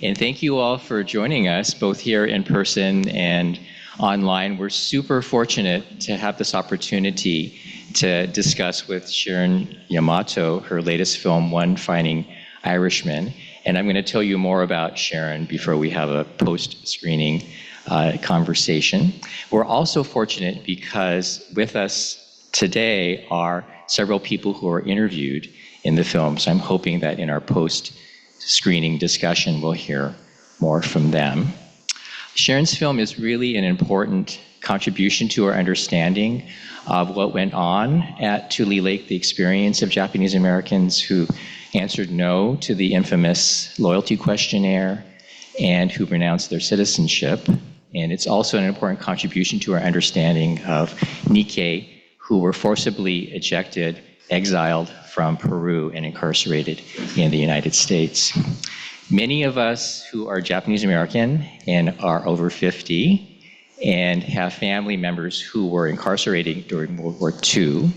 And thank you all for joining us, both here in person and online. We're super fortunate to have this opportunity to discuss with Sharon Yamato her latest film, One Fighting Irishman. And I'm going to tell you more about Sharon before we have a post-screening conversation. We're also fortunate because with us today are several people who are interviewed in the film. So I'm hoping that in our post-screening discussion, we'll hear more from them. Sharon's film is really an important contribution to our understanding of what went on at Tule Lake, the experience of Japanese Americans who answered no to the infamous loyalty questionnaire and who renounced their citizenship. And it's also an important contribution to our understanding of Nikkei, who were forcibly ejected, exiled from Peru and incarcerated in the United States. Many of us who are Japanese American and are over 50 and have family members who were incarcerated during World War II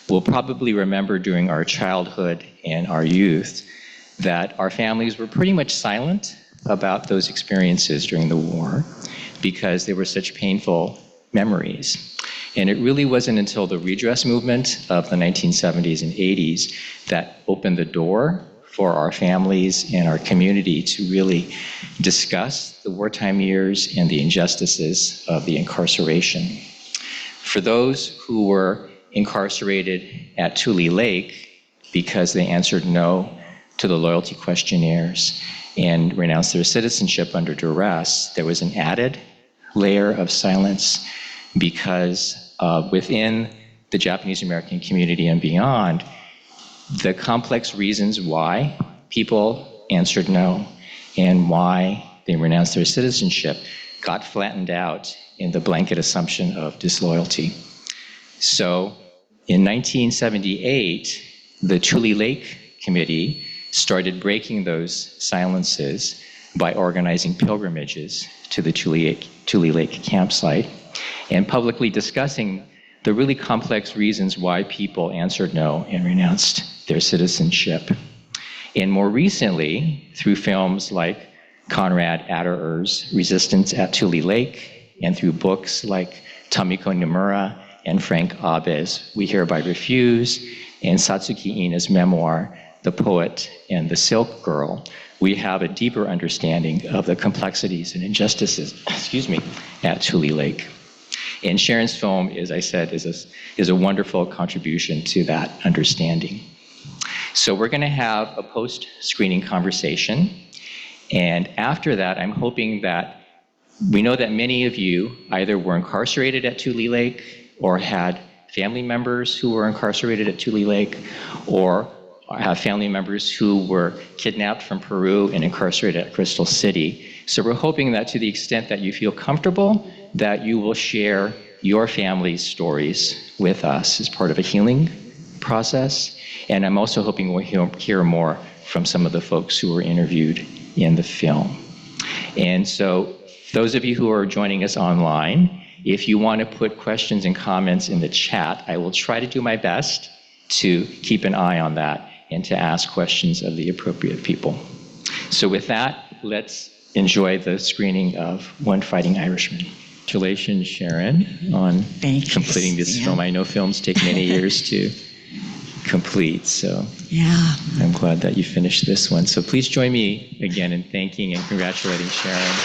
will probably remember during our childhood and our youth that our families were pretty much silent about those experiences during the war because they were such painful memories. And it really wasn't until the redress movement of the 1970s and 80s that opened the door for our families and our community to really discuss the wartime years and the injustices of the incarceration. For those who were incarcerated at Tule Lake because they answered no to the loyalty questionnaires and renounced their citizenship under duress, there was an added layer of silence because within the Japanese American community and beyond, the complex reasons why people answered no and why they renounced their citizenship got flattened out in the blanket assumption of disloyalty. So in 1978, the Tule Lake Committee started breaking those silences by organizing pilgrimages to the Tule Lake campsite and publicly discussing the really complex reasons why people answered no and renounced their citizenship. And more recently, through films like Conrad Adderer's Resistance at Tule Lake and through books like Tomiko Nomura and Frank Abe's We Hereby Refuse and Satsuki Ina's memoir, The Poet and the Silk Girl, we have a deeper understanding of the complexities and injustices, at Tule Lake. And Sharon's film, as I said, is a wonderful contribution to that understanding. So we're going to have a post-screening conversation. And after that, I'm hoping that we know that many of you either were incarcerated at Tule Lake or had family members who were incarcerated at Tule Lake or have family members who were kidnapped from Peru and incarcerated at Crystal City. So we're hoping that to the extent that you feel comfortable, that you will share your family's stories with us as part of a healing process. And I'm also hoping we'll hear more from some of the folks who were interviewed in the film. And so those of you who are joining us online, if you want to put questions and comments in the chat, I will try to do my best to keep an eye on that and to ask questions of the appropriate people. So with that, let's enjoy the screening of One Fighting Irishman. Congratulations, Sharon, on completing this film. I know films take many years to complete, so I'm glad that you finished this one. So please join me again in thanking and congratulating Sharon.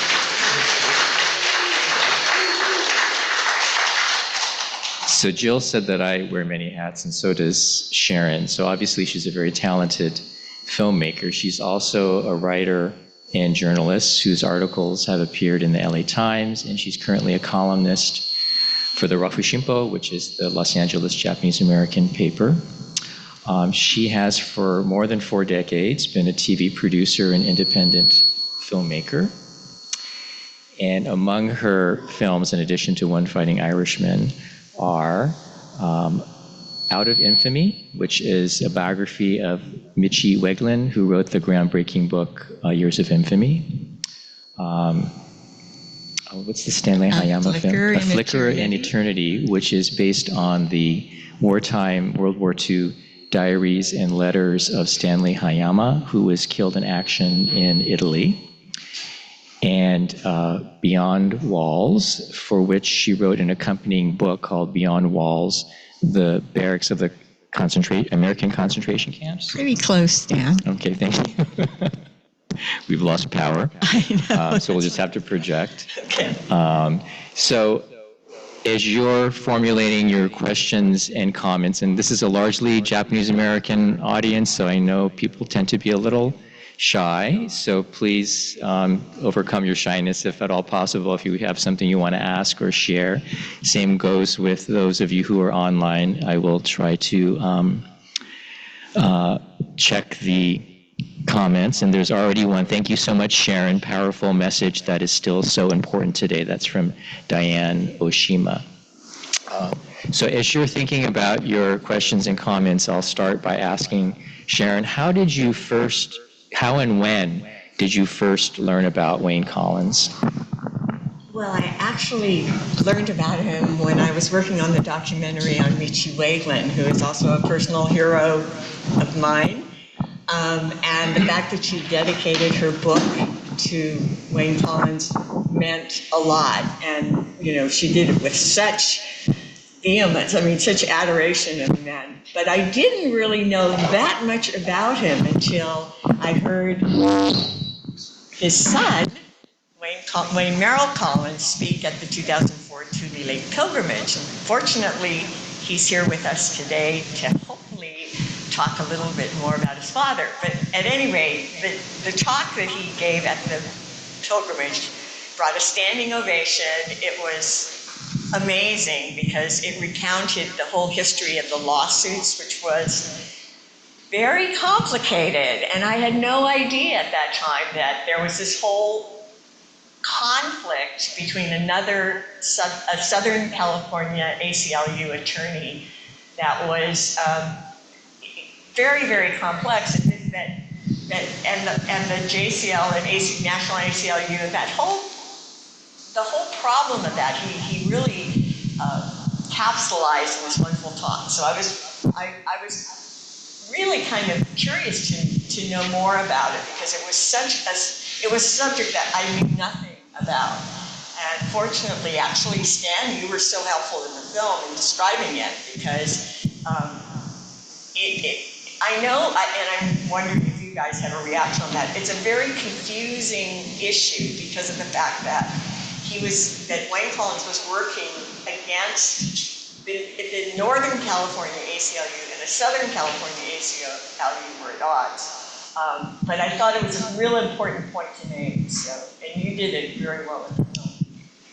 So Jill said that I wear many hats, and so does Sharon. So obviously she's a very talented filmmaker. She's also a writer and journalist whose articles have appeared in the LA Times, and she's currently a columnist for the Rafushimpo, which is the Los Angeles Japanese American paper. She has for more than 4 decades been a TV producer and independent filmmaker. And among her films, in addition to One Fighting Irishman, are Out of Infamy, which is a biography of Michi Weglin, who wrote the groundbreaking book, Years of Infamy. What's the Stanley Hayama film? A Flicker in Eternity, which is based on the wartime World War II diaries and letters of Stanley Hayama, who was killed in action in Italy. and Beyond Walls, for which she wrote an accompanying book called Beyond Walls, the Barracks of the American concentration camps. Pretty close, Stan. Okay, thank you. We've lost power. I know. So we'll just have to project. Okay. So as you're formulating your questions and comments, and this is a largely Japanese-American audience, so I know people tend to be a little shy, so please overcome your shyness if at all possible, if you have something you want to ask or share. Same goes with those of you who are online. I will try to check the comments, and there's already one. Thank you so much, Sharon. Powerful message that is still so important today. That's from Diane Oshima. So as you're thinking about your questions and comments, I'll start by asking Sharon, how and when did you first learn about Wayne Collins? Well, I actually learned about him when I was working on the documentary on Michi Waiglin, who is also a personal hero of mine. And the fact that she dedicated her book to Wayne Collins meant a lot. And, you know, she did it with such vehemence, such adoration of the man. But I didn't really know that much about him until I heard his son, Wayne Merrill Collins, speak at the 2004 Tule Lake pilgrimage. And fortunately, he's here with us today to hopefully talk a little bit more about his father. But at any rate, the talk that he gave at the pilgrimage brought a standing ovation. It was amazing because it recounted the whole history of the lawsuits, which was very complicated. And I had no idea at that time that there was this whole conflict between a Southern California ACLU attorney that was very, very complex, and the JCL and National ACLU, the whole problem of that, he really capsulized in this wonderful talk. So I was really kind of curious to know more about it, because it was a subject that I knew nothing about. And fortunately, actually, Stan, you were so helpful in the film in describing it, because I know, and I'm wondering if you guys have a reaction on that. It's a very confusing issue because of the fact that Wayne Collins was working against the Northern California ACLU and the Southern California ACLU were at odds. But I thought it was a real important point to make. So, and you did it very well in the film.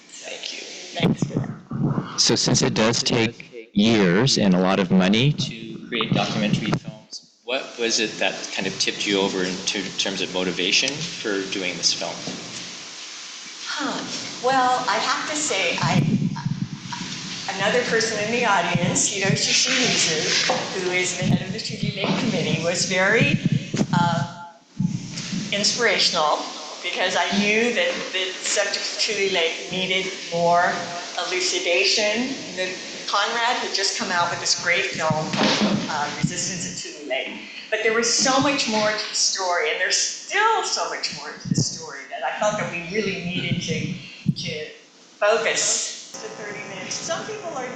Thank you. Thanks for that. So since it does take years and a lot of money to create documentary films, what was it that kind of tipped you over in terms of motivation for doing this film? Well, I have to say, another person in the audience, Hiroshi Shimizu, who is the head of the Tule Lake Committee, was very inspirational, because I knew that the subject of Tule Lake needed more elucidation. Conrad had just come out with this great film called Resistance at Tule Lake. But there was so much more to the story, and there's still so much more to the story, that I thought that we really needed to focus to 30 minutes. Some people are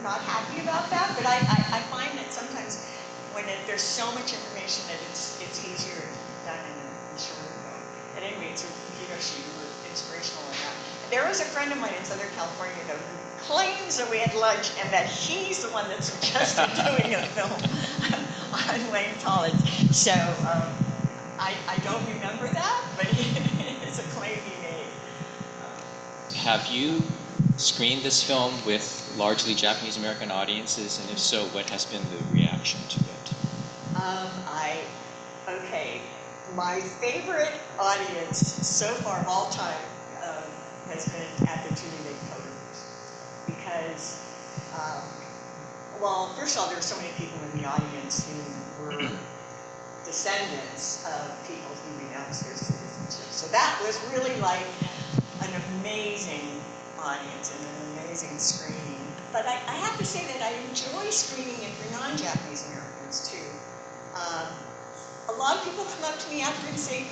not happy about that, but I find that sometimes when there's so much information that it's easier done in a shorter film. At any rate, so Hiroshi, you were inspirational in that. There was a friend of mine in Southern California, though, who claims that we had lunch and that he's the one that suggested doing a film on Wayne Collins. So I don't remember that, but it's a claim he made. Have you screened this film with largely Japanese American audiences, and if so, what has been the reaction to it? Okay. My favorite audience so far of all time has been at the Tule Lake pilgrimage, because, well, first of all, there were so many people in the audience who were descendants of people who renounced their citizenship. So that was really like an amazing audience and an amazing screening. But I have to say that I enjoy screening it for non-Japanese Americans too. A lot of people come up to me after and say,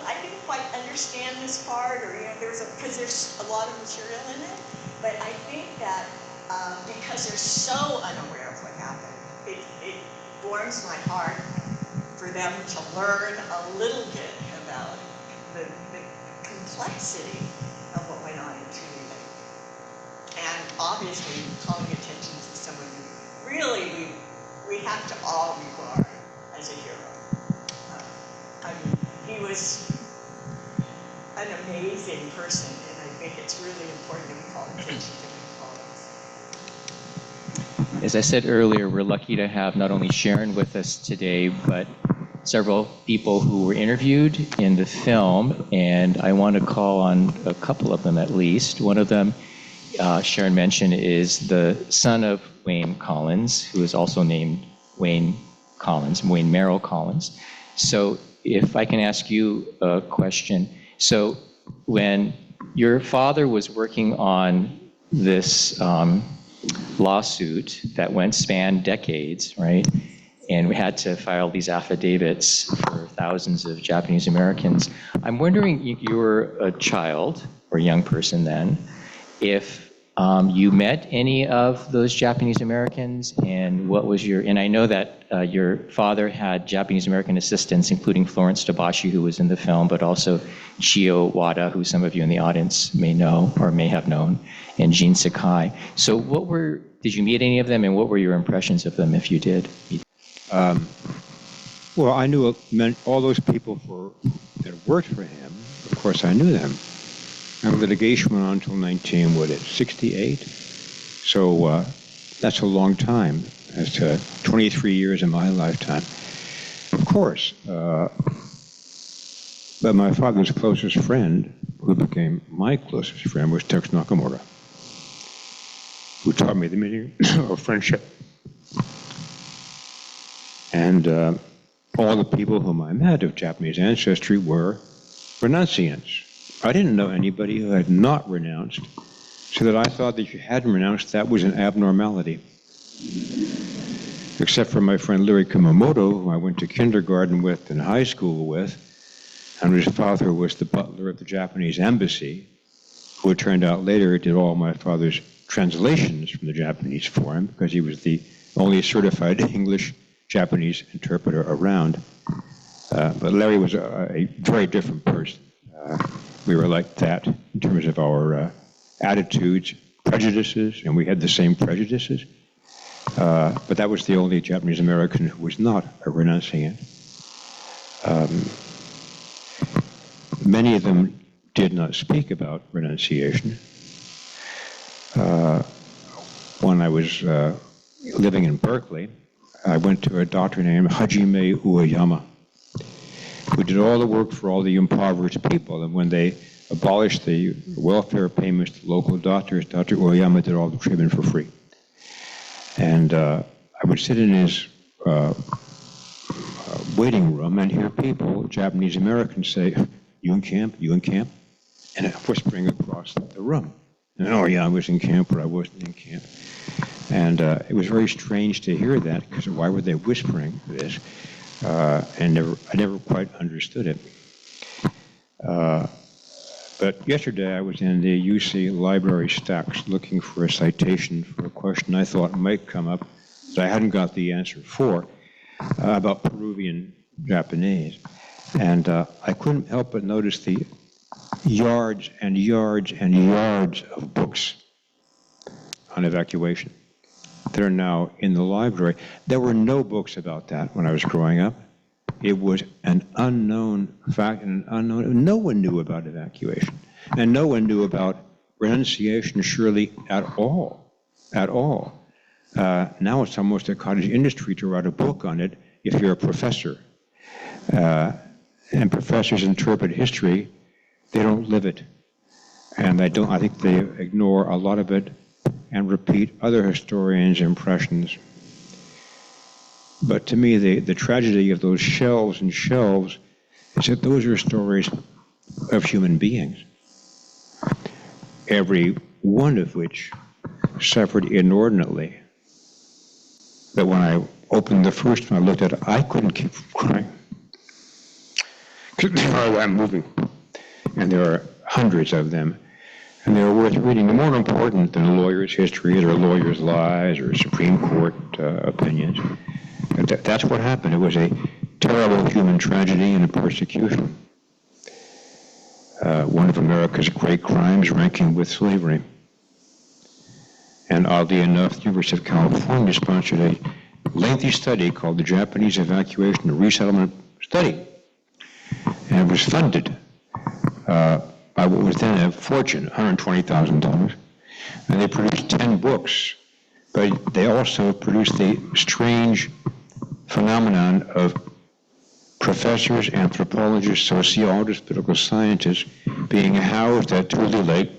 I didn't quite understand this part, or because there's a lot of material in it. But I think that because they're so unaware of what happened, it warms my heart for them to learn a little bit about the complexity of what went on in Tule. And obviously calling attention to someone who really we have to all regard as a hero. He was an amazing person, and I think it's really important that we call attention to his qualities. As I said earlier, we're lucky to have not only Sharon with us today, but several people who were interviewed in the film, and I want to call on a couple of them at least. One of them, Sharon mentioned, is the son of Wayne Collins, who is also named Wayne Merrill Collins. So if I can ask you a question. So when your father was working on this lawsuit that spanned decades, right? And we had to file these affidavits for thousands of Japanese Americans. I'm wondering, you were a child or a young person then, if you met any of those Japanese Americans, and what was and I know that your father had Japanese American assistants, including Florence Tabashi, who was in the film, but also Chio Wada, who some of you in the audience may know or may have known, and Jin Sakai. So did you meet any of them, and what were your impressions of them, if you did? Well, I knew all those people that worked for him. Of course, I knew them. And litigation went on until 1968. So that's a long time. That's 23 years in my lifetime. Of course. But my father's closest friend, who became my closest friend, was Tex Nakamura, who taught me the meaning of friendship. And all the people whom I met of Japanese ancestry were renunciants. I didn't know anybody who had not renounced, so that I thought that if you hadn't renounced, that was an abnormality. Except for my friend Larry Kumamoto, who I went to kindergarten with and high school with, and his father was the butler at the Japanese embassy, who it turned out later did all my father's translations from the Japanese for him, because he was the only certified English Japanese interpreter around. But Larry was a very different person. We were like that in terms of our attitudes, prejudices, and we had the same prejudices. But that was the only Japanese American who was not a renunciant. Many of them did not speak about renunciation. When I was living in Berkeley, I went to a doctor named Hajime Ueyama, who did all the work for all the impoverished people. And when they abolished the welfare payments to local doctors, Dr. Ueyama did all the treatment for free. And I would sit in his waiting room and hear people, Japanese Americans, say, "You in camp? You in camp?" And whispering across the room. And, "Oh yeah, I was in camp, or I wasn't in camp." And it was very strange to hear that, because why were they whispering this? And I never quite understood it. But yesterday I was in the UC library stacks looking for a citation for a question I thought might come up that I hadn't got the answer for, about Peruvian Japanese. And I couldn't help but notice the yards and yards and yards of books on evacuation that are now in the library. There were no books about that when I was growing up. It was an unknown fact, and no one knew about evacuation. And no one knew about renunciation, surely, at all. At all. Now it's almost a cottage industry to write a book on it if you're a professor. And professors interpret history, they don't live it. And I think they ignore a lot of it and repeat other historians' impressions. But to me, the tragedy of those shelves and shelves is that those are stories of human beings, every one of which suffered inordinately. But when I opened the first one, I looked at it, I couldn't keep crying. I'm moving. And there are hundreds of them. And they're worth reading. They're more important than a lawyer's history or a lawyer's lies or Supreme Court opinions. That's what happened. It was a terrible human tragedy and a persecution. One of America's great crimes, ranking with slavery. And oddly enough, the University of California sponsored a lengthy study called the Japanese Evacuation and Resettlement Study. And it was funded by what was then a fortune, $120,000. And they produced 10 books, but they also produced the strange phenomenon of professors, anthropologists, sociologists, political scientists being housed at Tule Lake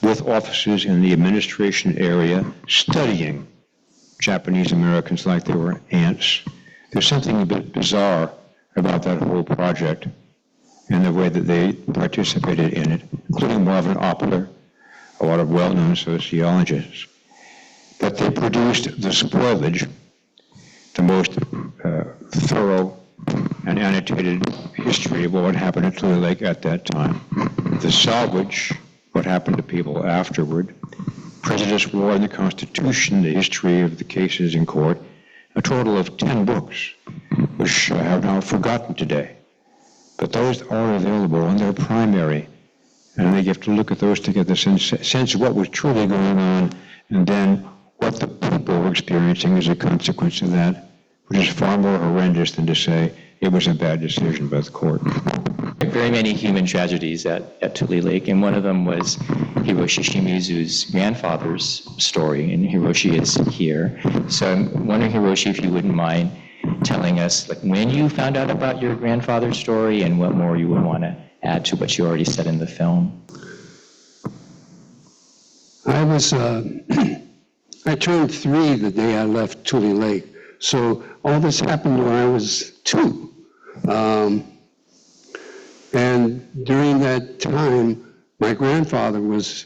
with offices in the administration area studying Japanese Americans like they were ants. There's something a bit bizarre about that whole project and the way that they participated in it, including Marvin Opler, a lot of well-known sociologists. But they produced the spoilage, the most thorough and annotated history of what happened at Tule Lake at that time. The salvage, what happened to people afterward, Prejudice, War, and the Constitution, the history of the cases in court, a total of 10 books, which I have now forgotten today. But those are available and they're primary. And you have to look at those to get the sense of what was truly going on and then what the people were experiencing as a consequence of that, which is far more horrendous than to say it was a bad decision by the court. Very many human tragedies at Tule Lake, and one of them was Hiroshi Shimizu's grandfather's story, and Hiroshi is here. So I'm wondering, Hiroshi, if you wouldn't mind telling us like when you found out about your grandfather's story and what more you would want to add to what you already said in the film. I was, I turned 3 the day I left Tule Lake. So all this happened when I was 2. And during that time, my grandfather was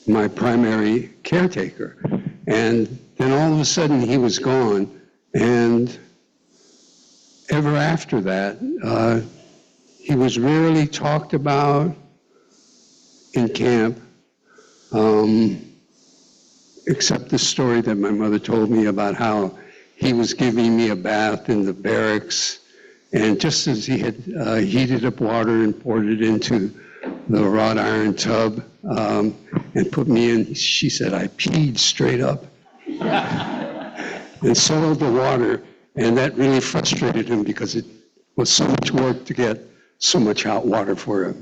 my primary caretaker. And then all of a sudden he was gone. And ever after that, he was rarely talked about in camp, except the story that my mother told me about how he was giving me a bath in the barracks, and just as he had heated up water and poured it into the wrought iron tub and put me in, she said, I peed straight up and settled the water, and that really frustrated him because it was so much work to get so much hot water for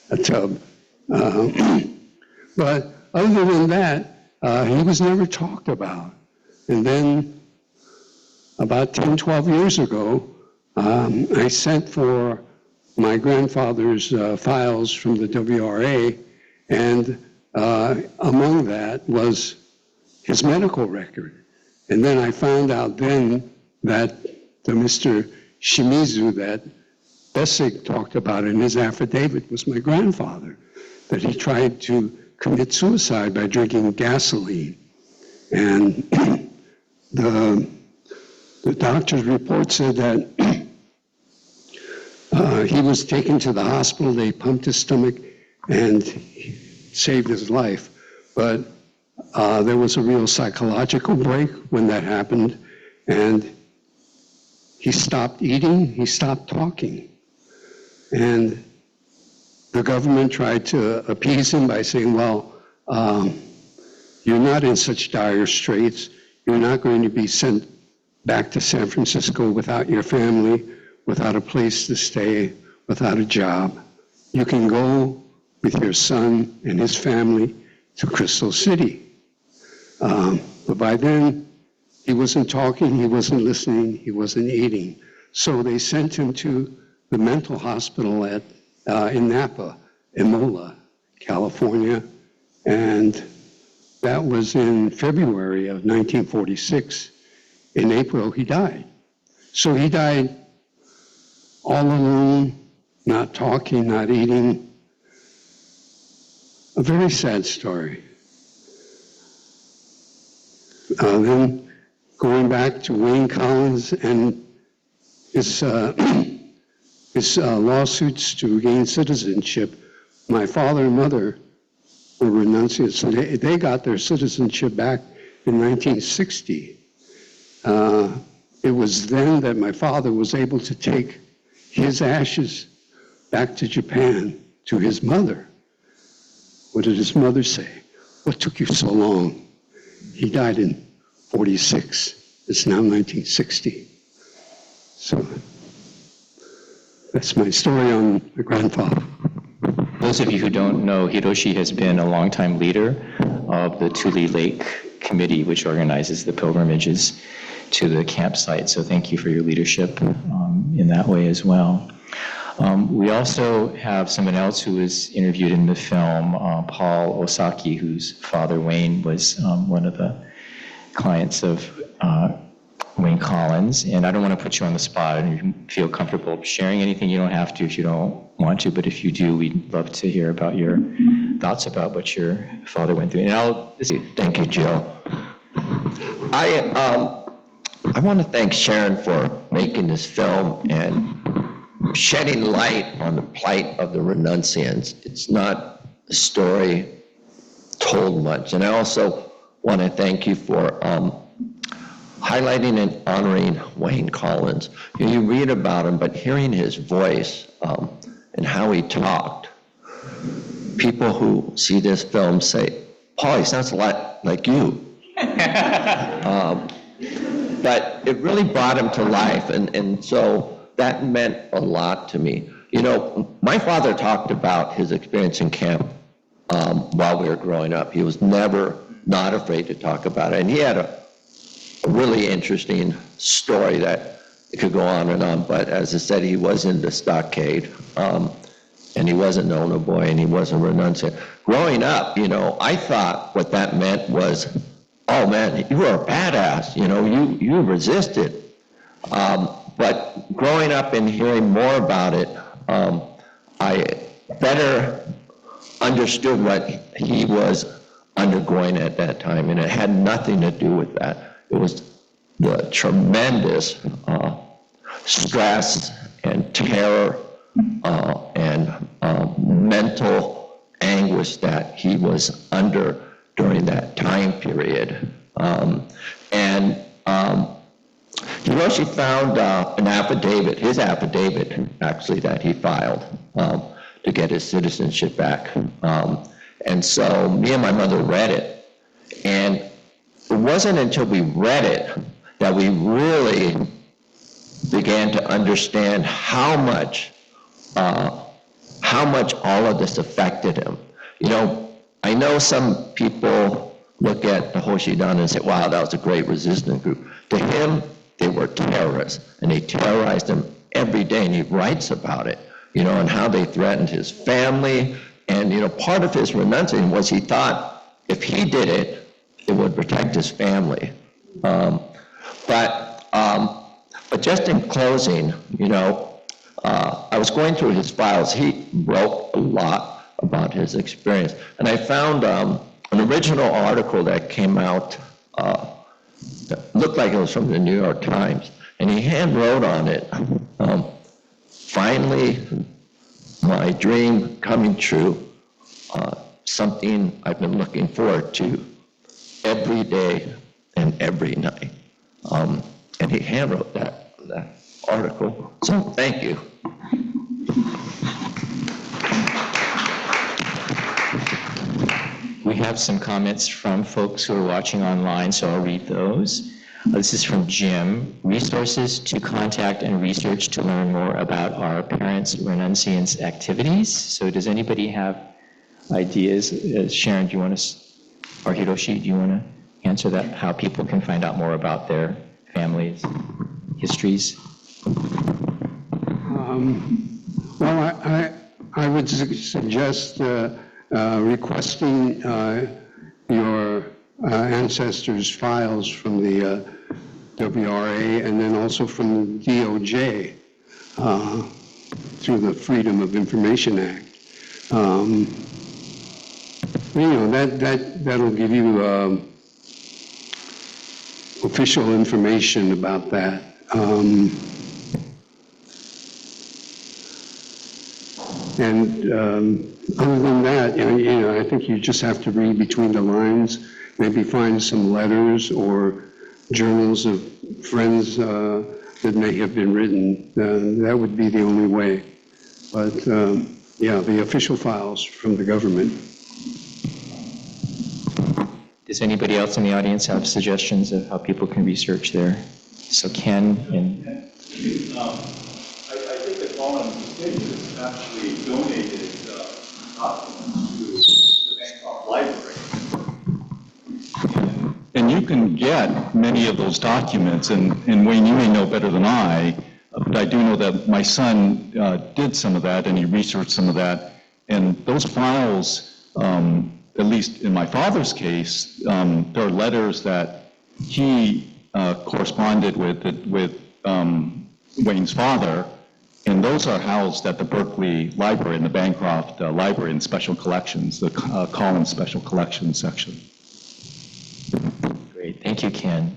a tub. But other than that, he was never talked about. And then about 10, 12 years ago, I sent for my grandfather's files from the WRA, and among that was his medical record. And then I found out then that the Mr. Shimizu that Bessig talked about in his affidavit was my grandfather, that he tried to commit suicide by drinking gasoline. And the doctor's report said that he was taken to the hospital, they pumped his stomach and saved his life. But there was a real psychological break when that happened, and he stopped eating, he stopped talking. And the government tried to appease him by saying, well, you're not in such dire straits. You're not going to be sent back to San Francisco without your family, without a place to stay, without a job. You can go with your son and his family to Crystal City. But by then, he wasn't talking, he wasn't listening, he wasn't eating. So they sent him to the mental hospital in Napa, Imola, California, and that was in February of 1946. In April, he died. So he died all alone, not talking, not eating. A very sad story. Then going back to Wayne Collins and his his lawsuits to gain citizenship, my father and mother were renunciates. And they got their citizenship back in 1960. It was then that my father was able to take his ashes back to Japan to his mother. What did his mother say? What took you so long? He died in 46. It's now 1960. So that's my story on my grandfather. Those of you who don't know, Hiroshi has been a longtime leader of the Tule Lake Committee, which organizes the pilgrimages to the campsite. So thank you for your leadership in that way as well. We also have someone else who was interviewed in the film, Paul Osaki, whose father, Wayne, was one of the clients of Wayne Collins. And I don't want to put you on the spot, and you feel comfortable sharing anything. You don't have to if you don't want to, but if you do, we'd love to hear about your thoughts about what your father went through. And Thank you, Joe. I want to thank Sharon for making this film and shedding light on the plight of the renunciants. It's not a story told much. And I also want to thank you for highlighting and honoring Wayne Collins. You read about him, but hearing his voice and how he talked, people who see this film say, Paul, he sounds a lot like you. But it really brought him to life, and so that meant a lot to me. You know, my father talked about his experience in camp while we were growing up. He was never not afraid to talk about it, and he had a really interesting story that it could go on, but as I said, he was in the stockade, and he wasn't known a boy, and he wasn't renunciant. Growing up, you know, I thought what that meant was, oh man, you were a badass, you know, you resisted. But growing up and hearing more about it, I better understood what he was undergoing at that time, and it had nothing to do with that. It was the tremendous stress and terror and mental anguish that he was under during that time period. Hiroshi found an affidavit, his affidavit actually, that he filed to get his citizenship back. And so me and my mother read it, and it wasn't until we read it that we really began to understand how much all of this affected him. You know, I know some people look at the Hoshidan and say, wow, that was a great resistance group. To him, they were terrorists, and they terrorized him every day, and he writes about it, you know, and how they threatened his family. And, you know, part of his renunciation was he thought if he did it, it would protect his family. But just in closing, you know, I was going through his files. He wrote a lot about his experience. And I found an original article that came out that looked like it was from the New York Times. And he hand wrote on it, finally, my dream coming true, something I've been looking forward to every day and every night. And he hand wrote that article. So thank you. We have some comments from folks who are watching online, so I'll read those. This is from Jim. Resources to contact and research to learn more about our parents' renunciants activities. So does anybody have ideas? Sharon, do you want to, or Hiroshi, do you want to answer that? How people can find out more about their families' histories? Well, I would suggest requesting your ancestors' files from the WRA and then also from the DOJ through the Freedom of Information Act. You know, that'll give you official information about that. And other than that, I think you just have to read between the lines, maybe find some letters or journals of friends that may have been written. That would be the only way. But the official files from the government. Does anybody else in the audience have suggestions of how people can research there? So Ken and... I think that Colin Davis actually donated documents to the Bangkok Library. And you can get many of those documents, and Wayne, you may know better than I, but I do know that my son did some of that, and he researched some of that. And those files, at least in my father's case, there are letters that he corresponded with Wayne's father, and those are housed at the Berkeley Library and the Bancroft Library in special collections, the Collins Special Collections section. Great, thank you, Ken.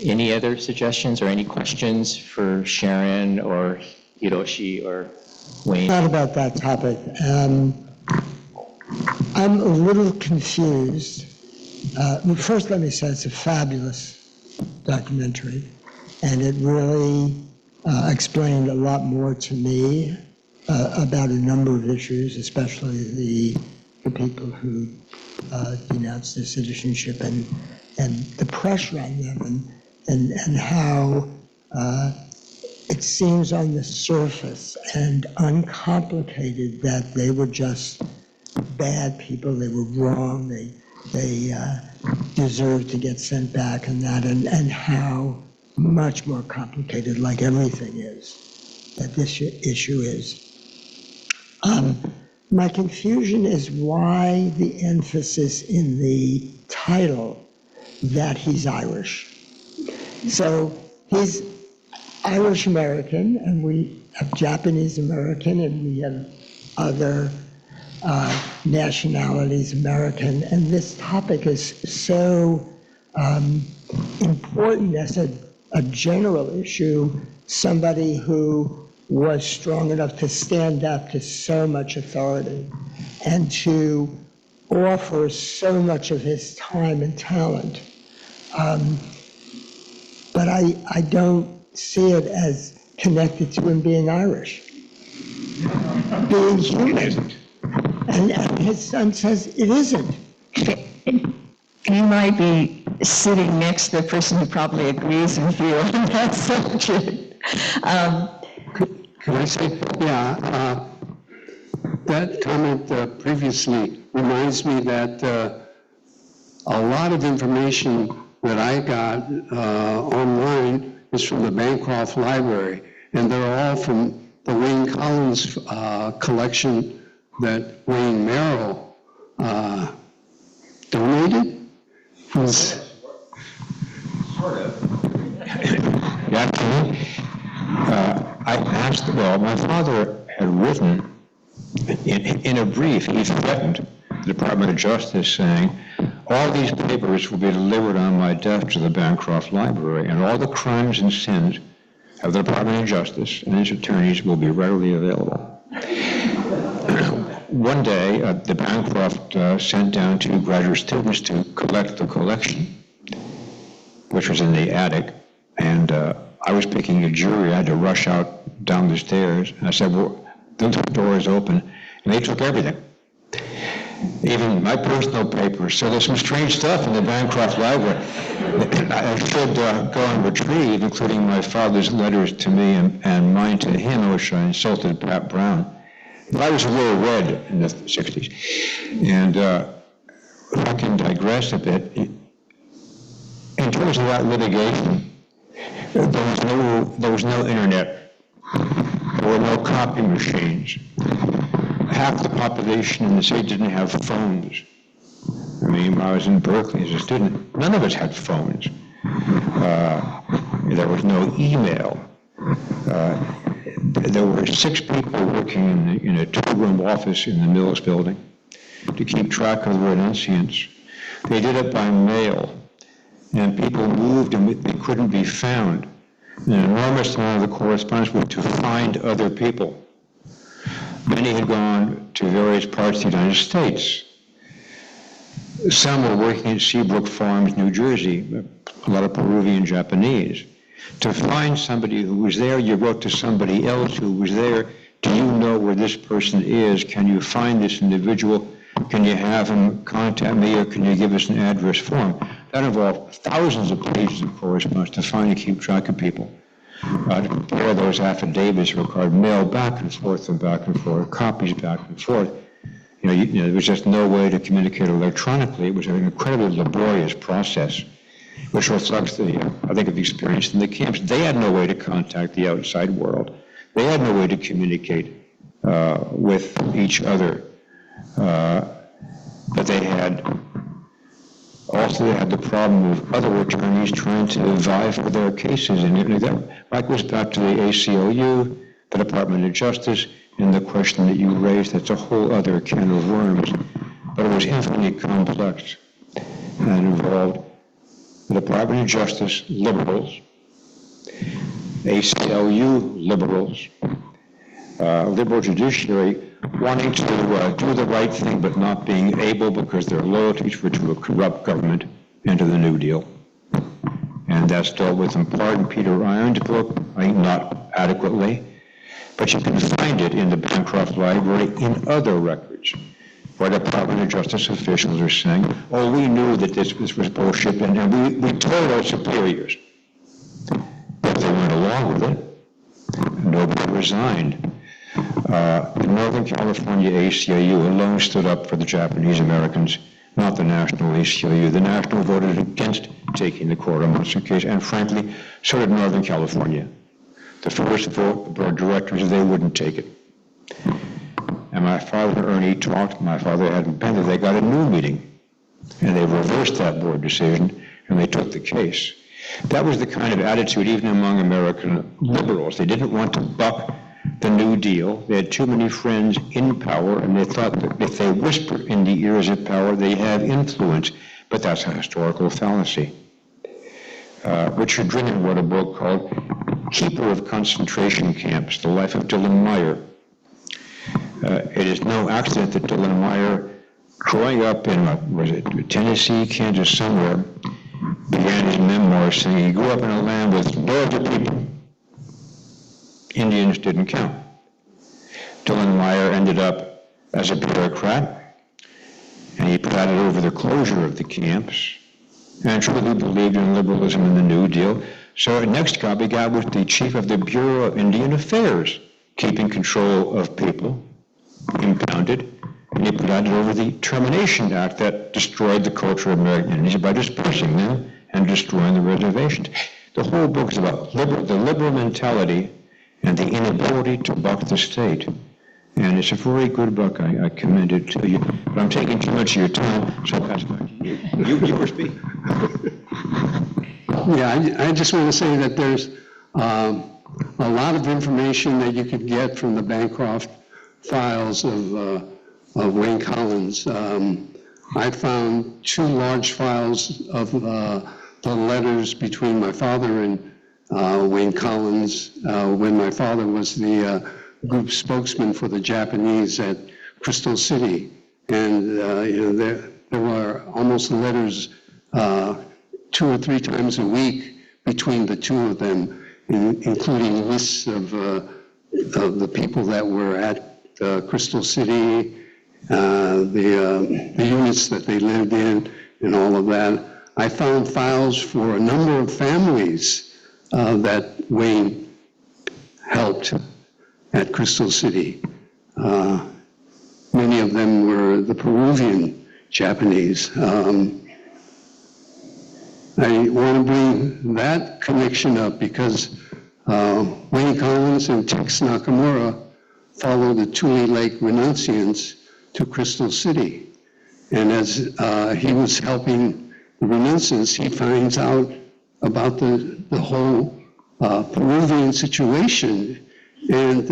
Any other suggestions or any questions for Sharon or Hiroshi or Wayne? Not about that topic. I'm a little confused. First, let me say it's a fabulous documentary, and it really explained a lot more to me about a number of issues, especially the people who denounced their citizenship and the pressure on them and how it seems on the surface and uncomplicated that they were just bad people, they were wrong, they deserved to get sent back and that, and how much more complicated, like everything is, that this issue is. My confusion is why the emphasis in the title that he's Irish. So he's Irish American, and we have Japanese American, and we have other nationalities American, and this topic is so important as a general issue. Somebody who was strong enough to stand up to so much authority and to offer so much of his time and talent. But I don't see it as connected to him being Irish, being human. And his son says it isn't. You might be sitting next to the person who probably agrees with you on that subject. Can I say, that comment previously reminds me that a lot of information that I got online is from the Bancroft Library, and they're all from the Wayne Collins collection that Wayne Merrill donated. Sort of. Actually, I asked, my father had written in a brief, he threatened the Department of Justice saying, all these papers will be delivered on my desk to the Bancroft Library, and all the crimes and sins of the Department of Justice and its attorneys will be readily available. One day, the Bancroft sent down 2 graduate students to collect the collection, which was in the attic, and I was picking a jury. I had to rush out down the stairs, and I said, well, the door is open, and they took everything, even my personal papers. So there's some strange stuff in the Bancroft Library I should go and retrieve, including my father's letters to me and mine to him, which I insulted Pat Brown. I was a little red in the 60s. And if I can digress a bit, in terms of that litigation, there was no internet. There were no copy machines. Half the population in the state didn't have phones. I mean, when I was in Berkeley as a student, none of us had phones. There was no email. There were 6 people working in a 2-room office in the Mills building to keep track of the renunciants. They did it by mail, and people moved and they couldn't be found. An enormous amount of the correspondence was to find other people. Many had gone to various parts of the United States. Some were working at Seabrook Farms, New Jersey, a lot of Peruvian Japanese. To find somebody who was there, you wrote to somebody else who was there. Do you know where this person is? Can you find this individual? Can you have him contact me, or can you give us an address for him? That involved thousands of pages of correspondence to find and keep track of people. To compare those affidavits required mail back and forth, copies back and forth. There was just no way to communicate electronically. It was an incredibly laborious process, which reflects the experience in the camps. They had no way to contact the outside world. They had no way to communicate with each other. But they had the problem of other attorneys trying to vie for their cases. And that goes back to the ACLU, the Department of Justice, and the question that you raised. That's a whole other can of worms. But it was infinitely complex and involved the Department of Justice liberals, ACLU liberals, liberal judiciary wanting to do the right thing but not being able because their loyalties were to a corrupt government and to the New Deal. And that's dealt with in part in Peter Iron's book, not adequately, but you can find it in the Bancroft Library in other records where Department of Justice officials are saying, oh, we knew that this was bullshit, and we told our superiors. But they went along with it. Nobody resigned. The Northern California ACLU alone stood up for the Japanese Americans, not the National ACLU. The National voted against taking the Korematsu case, and frankly, so did Northern California. The first vote, the board of directors, they wouldn't take it. And my father and Ernie talked. My father hadn't been there. They got a new meeting, and they reversed that board decision, and they took the case. That was the kind of attitude even among American liberals. They didn't want to buck the New Deal. They had too many friends in power, and they thought that if they whisper in the ears of power, they have influence. But that's a historical fallacy. Richard Drinan wrote a book called Keeper of Concentration Camps, The Life of Dylan Meyer. It is no accident that Dylan Meyer, growing up in, Tennessee, Kansas, somewhere, began his memoir saying he grew up in a land with no other people. Indians didn't count. Dylan Meyer ended up as a bureaucrat, and he presided over the closure of the camps, and truly believed in liberalism and the New Deal. So the next job he got was the chief of the Bureau of Indian Affairs, keeping control of people, impounded, and he presided over the Termination Act that destroyed the culture of American Indians by dispersing them and destroying the reservations. The whole book is about the liberal mentality and the inability to buck the state. And it's a very good book. I commend it to you. But I'm taking too much of your time, so I'll pass it back to you. You were speaking. Yeah, I just want to say that there's a lot of information that you could get from the Bancroft files of Wayne Collins. I found 2 large files of the letters between my father and Wayne Collins when my father was the group spokesman for the Japanese at Crystal City. And there were almost letters 2 or 3 times a week between the 2 of them, including lists of the people that were at Crystal City, the units that they lived in, and all of that. I found files for a number of families that Wayne helped at Crystal City. Many of them were the Peruvian Japanese. I want to bring that connection up because Wayne Collins and Tex Nakamura followed the Tule Lake renunciants to Crystal City. And as he was helping the renunciants, he finds out about the whole Peruvian situation. And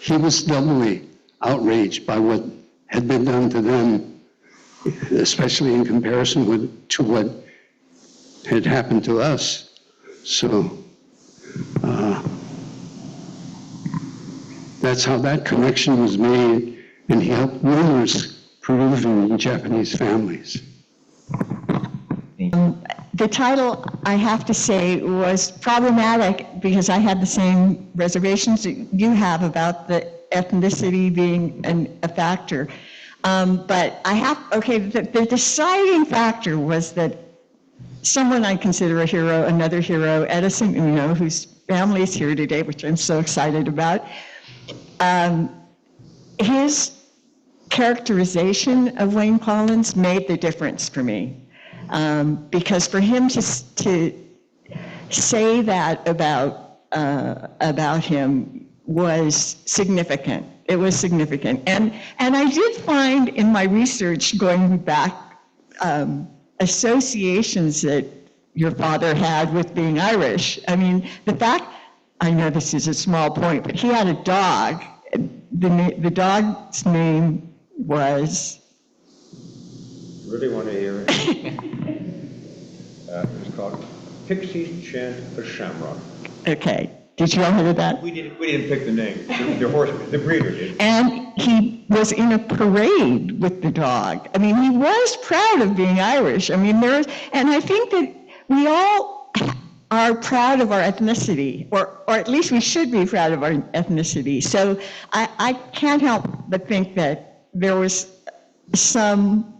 he was doubly outraged by what had been done to them, especially in comparison to what had happened to us. So that's how that connection was made, and he helped numerous Peruvian and Japanese families. The title, I have to say, was problematic because I had the same reservations that you have about the ethnicity being a factor. But the deciding factor was that someone I consider a hero, another hero, Edison Uno, whose family is here today, which I'm so excited about. His characterization of Wayne Collins made the difference for me. Because for him to say that about him was significant. It was significant. And I did find in my research going back associations that your father had with being Irish. I mean, the fact, I know this is a small point, but he had a dog. The dog's name was... Really want to hear it? It's called Pixie's Chant of Shamrock. Okay. Did you all hear that? We didn't pick the name. The horse, the breeder did. And he was in a parade with the dog. I mean, he was proud of being Irish. I mean, and I think that we all are proud of our ethnicity, or at least we should be proud of our ethnicity. So I can't help but think that there was some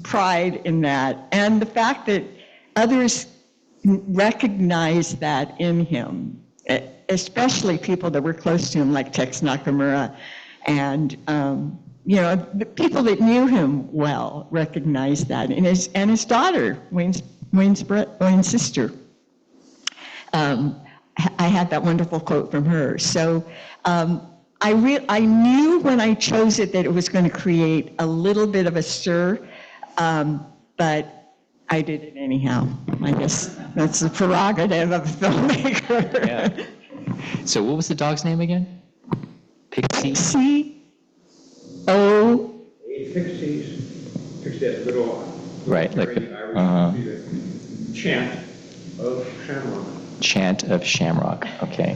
pride in that. And the fact that others recognized that in him, especially people that were close to him, like Tex Nakamura, and the people that knew him well recognized that, and his daughter, Wayne's sister. I had that wonderful quote from her. So I knew when I chose it that it was going to create a little bit of a stir, but I did it anyhow. I guess that's the prerogative of a filmmaker. Yeah. So what was the dog's name again? Pixie? C-O... Pixie, that little... Right, like... Chant of Shamrock. Chant of Shamrock, okay.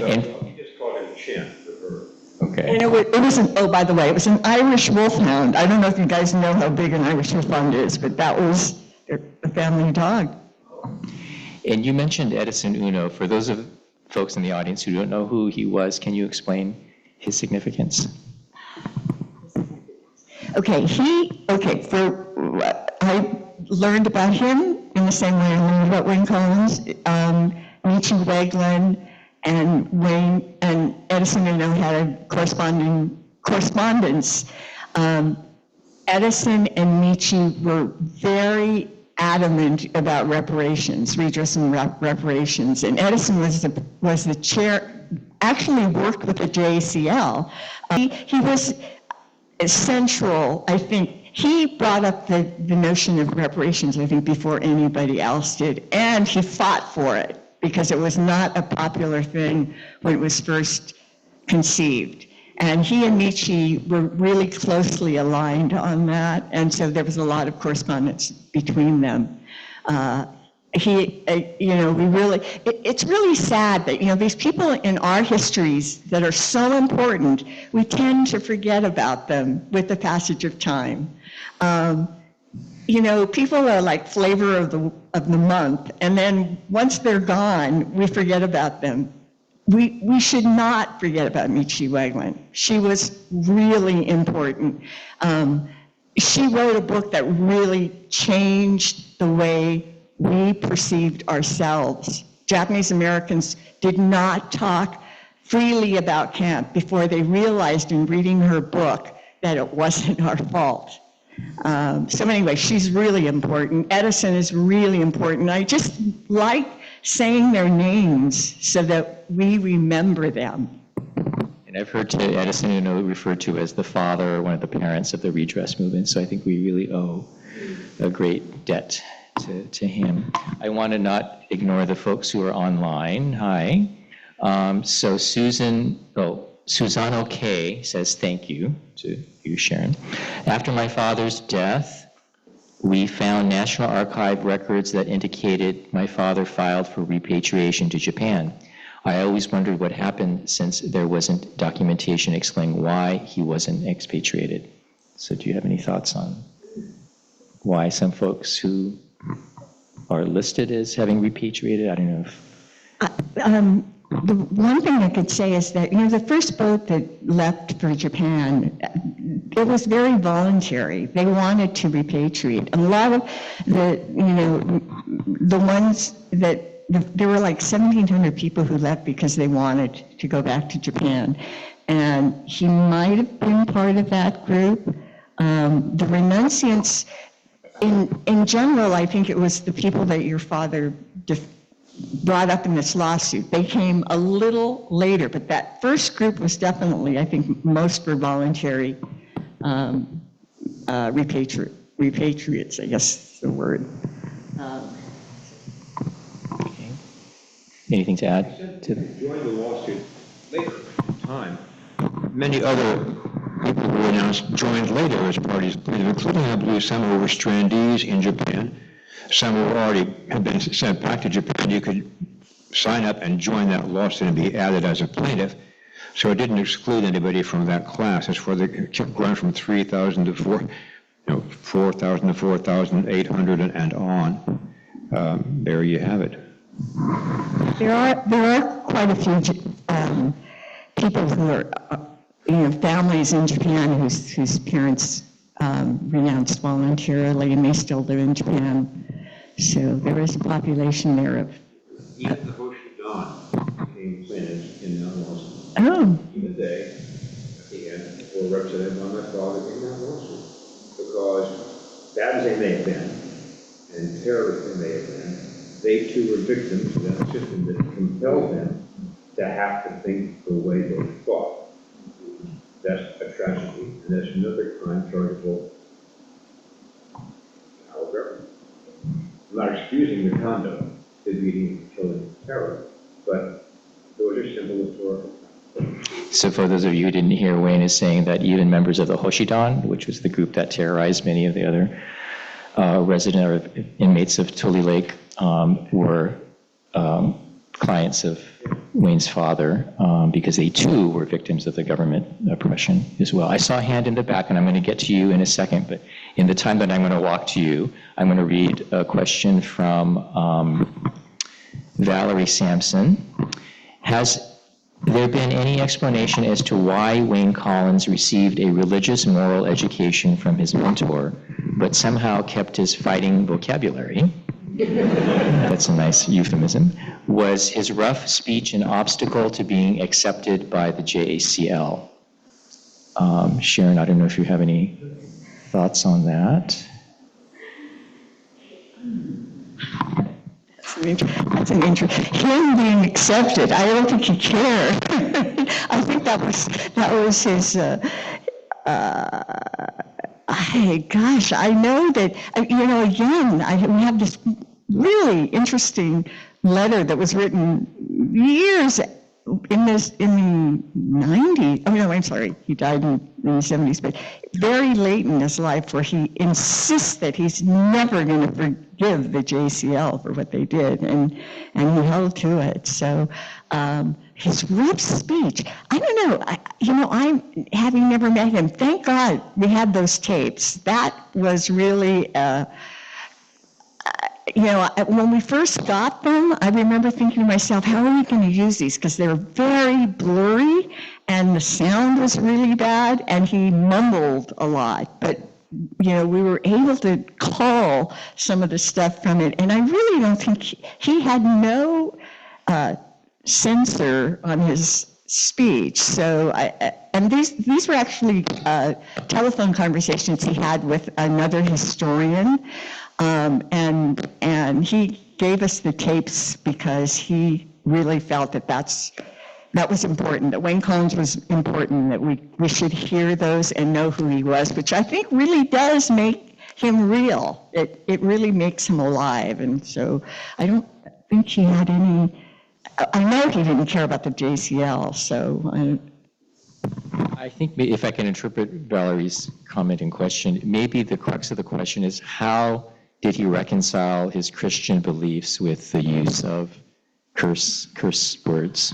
And, He just called it a chant for her. okay. And it was by the way, it was an Irish wolfhound. I don't know if you guys know how big an Irish wolfhound is, but that was a family dog. And you mentioned Edison Uno. For those of folks in the audience who don't know who he was, can you explain his significance? I learned about him in the same way I learned about Wayne Collins. Nietzsche Wegland and Edison Uno had a correspondence. Edison and Nietzsche were very adamant about reparations, redress and reparations. And Edison was the chair, actually worked with the JCL. He was central, I think. He brought up the notion of reparations, I think, before anybody else did. And he fought for it because it was not a popular thing when it was first conceived. And he and Nietzsche were really closely aligned on that, and so there was a lot of correspondence between them. It's really sad that, these people in our histories that are so important, we tend to forget about them with the passage of time. People are like flavor of the month, and then once they're gone, we forget about them. We should not forget about Nietzsche Wegland. She was really important. She wrote a book that really changed the way we perceived ourselves. Japanese Americans did not talk freely about camp before they realized in reading her book that it wasn't our fault. So anyway, she's really important. Edison is really important. I just like saying their names so that we remember them. And I've heard Edison Uno referred to as the father or one of the parents of the redress movement, so I think we really owe a great debt to him. I want to not ignore the folks who are online. Hi. So Susano K says thank you to you, Sharon. After my father's death, we found National Archive records that indicated my father filed for repatriation to Japan. I always wondered what happened since there wasn't documentation explaining why he wasn't expatriated. So do you have any thoughts on why some folks who are listed as having repatriated, I don't know if... The one thing I could say is that, the first boat that left for Japan, it was very voluntary. They wanted to repatriate. A lot of the ones that, there were like 1,700 people who left because they wanted to go back to Japan. And he might have been part of that group. The renunciants, in general, I think it was the people that your father brought up in this lawsuit. They came a little later, but that first group was definitely, I think most were voluntary repatriates, I guess is the word. Okay. Anything to add to that? Joined the lawsuit later in time. Many other people who were announced joined later as parties, including, I believe, some who were strandees in Japan. Some who already had been sent back to Japan. You could sign up and join that lawsuit and be added as a plaintiff. So it didn't exclude anybody from that class. That's why they kept growing from 3,000 to 4,000 to 4,800 and on. There you have it. There are quite a few people who are, families in Japan whose parents renounced voluntarily and they still live in Japan. So there is a population there of... Even the Hoshidan became plaintiffs in that lawsuit. Oh. Even they, at the end, were represented by my father in that lawsuit. Because bad as they may have been, and terrorists they may have been, they too were victims of that system that compelled them to have to think the way they thought. That's a tragedy, and that's another crime chargeable. However, I'm not excusing the conduct, the beating, killing, terror, but those are simple historical facts. So for those of you who didn't hear, Wayne is saying that even members of the Hoshidan, which was the group that terrorized many of the other resident or inmates of Tule Lake, were clients of Wayne's father, because they too were victims of the government oppression as well. I saw a hand in the back, and I'm going to get to you in a second, but in the time that I'm going to walk to you, I'm going to read a question from Valerie Sampson. Has there been any explanation as to why Wayne Collins received a religious moral education from his mentor, but somehow kept his fighting vocabulary? That's a nice euphemism. Was his rough speech an obstacle to being accepted by the JACL? Sharon, I don't know if you have any thoughts on that. That's an interesting. Him being accepted, I don't think he cared. I think that was his. I know that, again, we have this really interesting letter that was written years in the 90s. Oh, no, I'm sorry. He died in the 70s, but very late in his life where he insists that he's never going to forgive the JCL for what they did, and he held to it. So his rough speech, I don't know, I'm having never met him. Thank God we had those tapes. That was really, when we first got them, I remember thinking to myself, how are we going to use these? Because they were very blurry and the sound was really bad and he mumbled a lot. But, we were able to call some of the stuff from it. And I really don't think he had no censor on his speech. So, and these were actually telephone conversations he had with another historian. And he gave us the tapes because he really felt that that was important, that Wayne Collins was important, that we should hear those and know who he was, which I think really does make him real. It really makes him alive. And so I don't think he had any, I know he didn't care about the JCL, so. I think if I can interpret Valerie's comment and question, maybe the crux of the question is how did he reconcile his Christian beliefs with the use of curse words.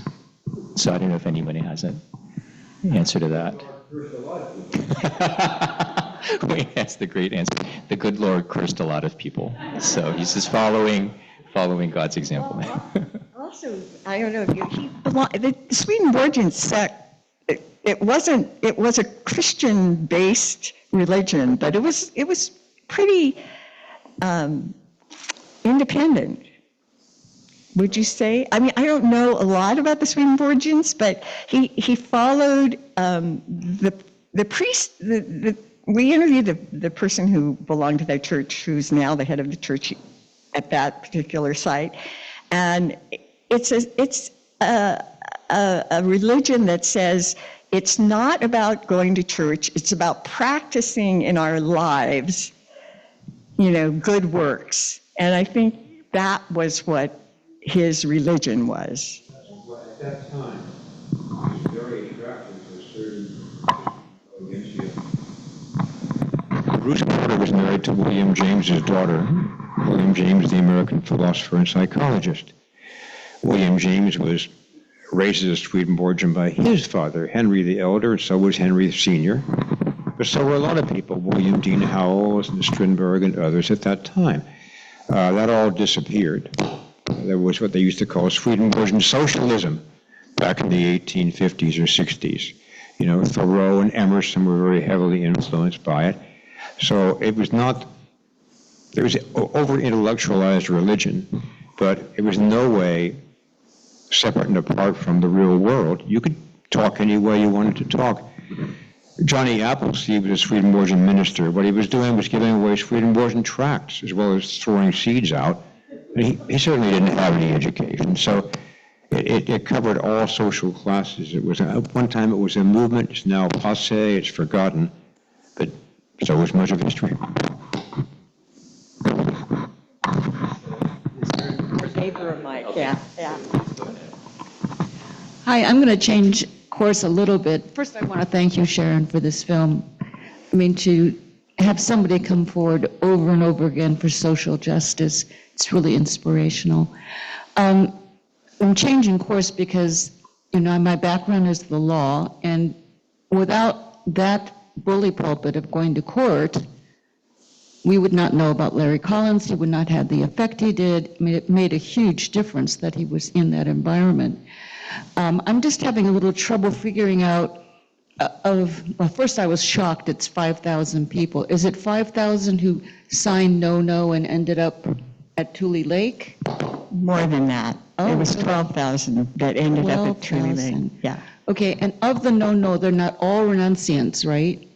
So I don't know if anybody has an answer to that. Wait, that's the great answer. The good Lord cursed a lot of people. So he's just following God's example. Also, I don't know if the Swedenborgian sect, it was a Christian-based religion, but it was pretty independent. Would you say? I mean, I don't know a lot about the Swedenborgians, but he followed the priest. We interviewed the person who belonged to that church, who's now the head of the church at that particular site, and it's a religion that says it's not about going to church; it's about practicing in our lives, good works. And I think that was what his religion was. At that time, it was very attractive to a certain audience. Bruce Porter was married to William James's daughter. William James, the American philosopher and psychologist. William James was raised as a Swedenborgian by his father, Henry the Elder, and so was Henry the Senior. But so were a lot of people, William Dean Howells and Strindberg and others at that time. That all disappeared. There was what they used to call Swedenborgian socialism back in the 1850s or 60s. Thoreau and Emerson were very heavily influenced by it. So it was over-intellectualized religion, but it was no way separate and apart from the real world. You could talk any way you wanted to talk. Johnny Appleseed was a Swedenborgian minister. What he was doing was giving away Swedenborgian tracts as well as throwing seeds out. He certainly didn't have any education, so it covered all social classes. It was at one time it was a movement. It's now passé. It's forgotten, but so was much of history. Yeah. Hi, I'm going to change course a little bit. First, I want to thank you, Sharon, for this film. I mean, to have somebody come forward over and over again for social justice, it's really inspirational. I'm changing course because, my background is the law, and without that bully pulpit of going to court, we would not know about Larry Collins. He would not have the effect he did. I mean, it made a huge difference that he was in that environment. I'm just having a little trouble figuring out first I was shocked it's 5,000 people. Is it 5,000 who signed no and ended up at Tule Lake? More than that. It was 12,000 that ended up at Tule Lake. 12,000. Yeah. Okay, and of the no, they're not all renunciants, right?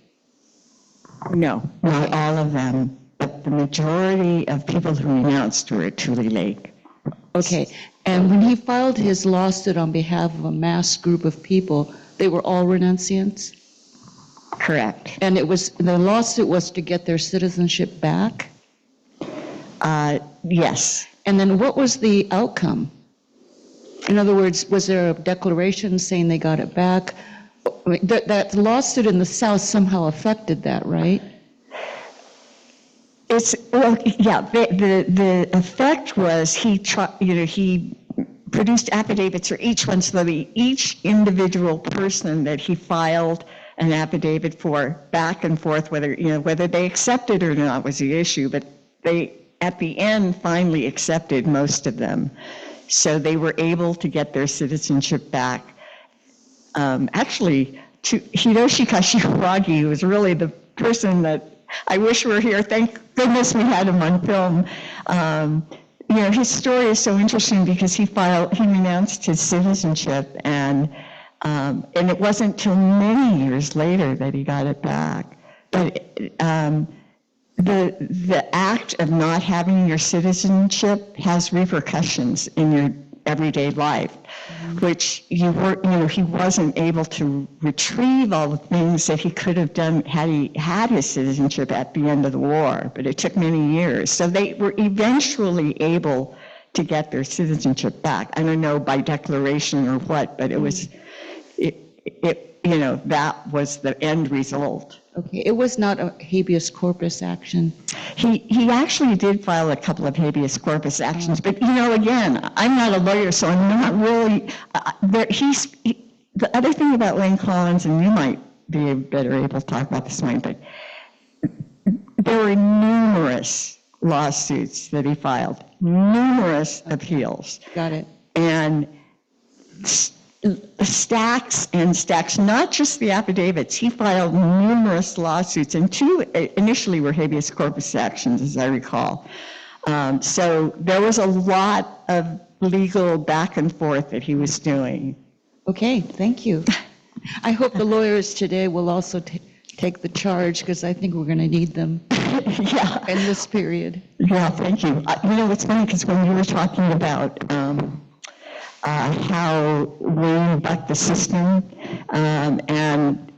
No, not all of them, but the majority of people who renounced were at Tule Lake. Okay, and when he filed his lawsuit on behalf of a mass group of people, they were all renunciants? Correct. And the lawsuit was to get their citizenship back? Yes. And then what was the outcome? In other words, was there a declaration saying they got it back? I mean, that lawsuit in the South somehow affected that, right? The effect was he produced affidavits for each one, so that each individual person that he filed an affidavit for back and forth, whether they accepted or not was the issue, but they at the end finally accepted most of them. So they were able to get their citizenship back. Actually, Hiroshi Kashiwagi was really the person that I wish were here. Thank goodness we had him on film. His story is so interesting because he renounced his citizenship, and it wasn't till many years later that he got it back. But the act of not having your citizenship has repercussions in your everyday life, which he wasn't able to retrieve all the things that he could have done had he had his citizenship at the end of the war, but it took many years. So they were eventually able to get their citizenship back. I don't know by declaration or what, but that was the end result. Okay, it was not a habeas corpus action. He actually did file a couple of habeas corpus actions, but again, I'm not a lawyer, so I'm not really, the other thing about Lane Collins, and you might be better able to talk about this, Wayne, but there were numerous lawsuits that he filed, numerous appeals. Got it. And stacks and stacks, not just the affidavits. He filed numerous lawsuits, and 2 initially were habeas corpus actions, as I recall. So there was a lot of legal back and forth that he was doing. Okay, thank you. I hope the lawyers today will also take the charge, because I think we're going to need them Yeah. in this period. Yeah, thank you. It's funny because when you were talking about how Wayne bucked the system, and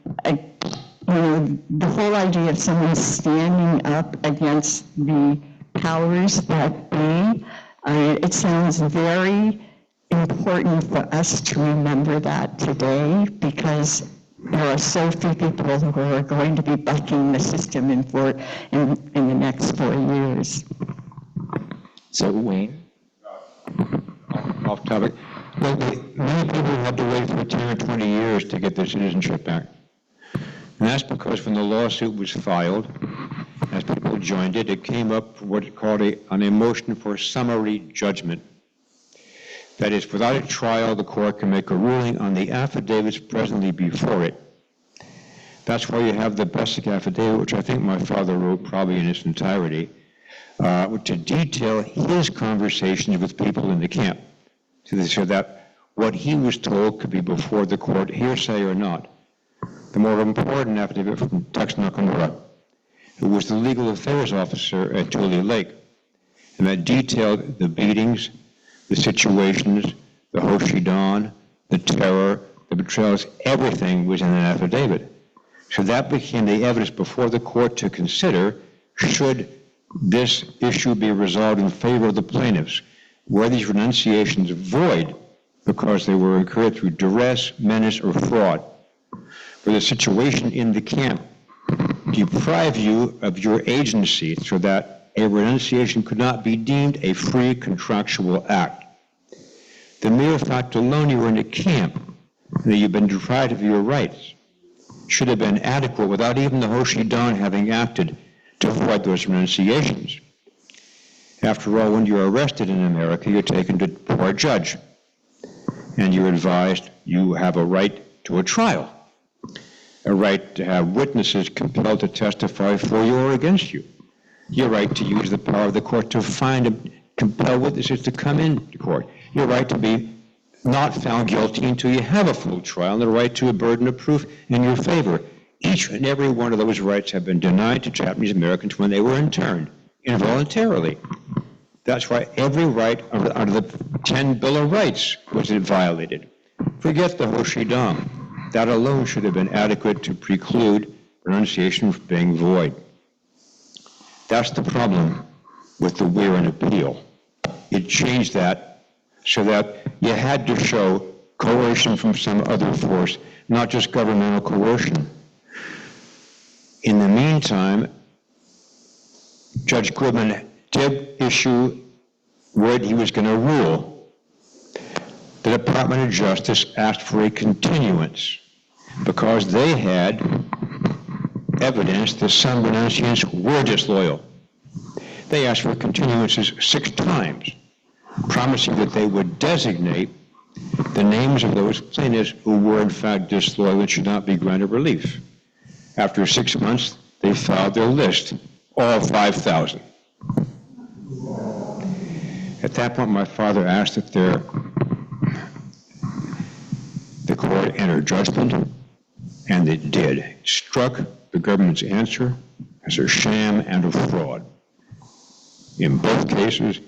the whole idea of someone standing up against the powers that be, it sounds very important for us to remember that today, because there are so few people who are going to be bucking the system in the next 4 years. So Wayne? Off topic. Well, many people had to wait for 10 or 20 years to get their citizenship back. And that's because when the lawsuit was filed, as people joined it, it came up for what's called a motion for summary judgment. That is, without a trial, the court can make a ruling on the affidavits presently before it. That's why you have the Bessick affidavit, which I think my father wrote probably in its entirety, to detail his conversations with people in the camp, so that what he was told could be before the court, hearsay or not. The more important affidavit from Tex Nakamura, who was the legal affairs officer at Tule Lake, and that detailed the beatings, the situations, the Hoshidan, the terror, the betrayals, everything was in an affidavit. So that became the evidence before the court to consider, should this issue be resolved in favor of the plaintiffs, were these renunciations void because they were incurred through duress, menace, or fraud, where the situation in the camp deprive you of your agency so that a renunciation could not be deemed a free contractual act. The mere fact alone you were in a camp, that you've been deprived of your rights, should have been adequate without even the Hoshidan having acted to avoid those renunciations. After all, when you're arrested in America, you're taken before a judge, and you're advised you have a right to a trial, a right to have witnesses compelled to testify for you or against you, your right to use the power of the court to find and compel witnesses to come into court, your right to be not found guilty until you have a full trial, and the right to a burden of proof in your favor. Each and every one of those rights have been denied to Japanese Americans when they were interned, involuntarily. That's why every right under the 10 Bill of Rights was violated. Forget the Hoshidan. That alone should have been adequate to preclude renunciation from being void. That's the problem with the Weirin appeal. It changed that so that you had to show coercion from some other force, not just governmental coercion. In the meantime, Judge Goodman did issue word he was going to rule. The Department of Justice asked for a continuance because they had evidence that some renunciants were disloyal. They asked for continuances 6 times, promising that they would designate the names of those plaintiffs who were in fact disloyal and should not be granted relief. After 6 months, they filed their list, all 5,000. At that point, my father asked that the court enter judgment, and it did. It struck the government's answer as a sham and a fraud. In both cases,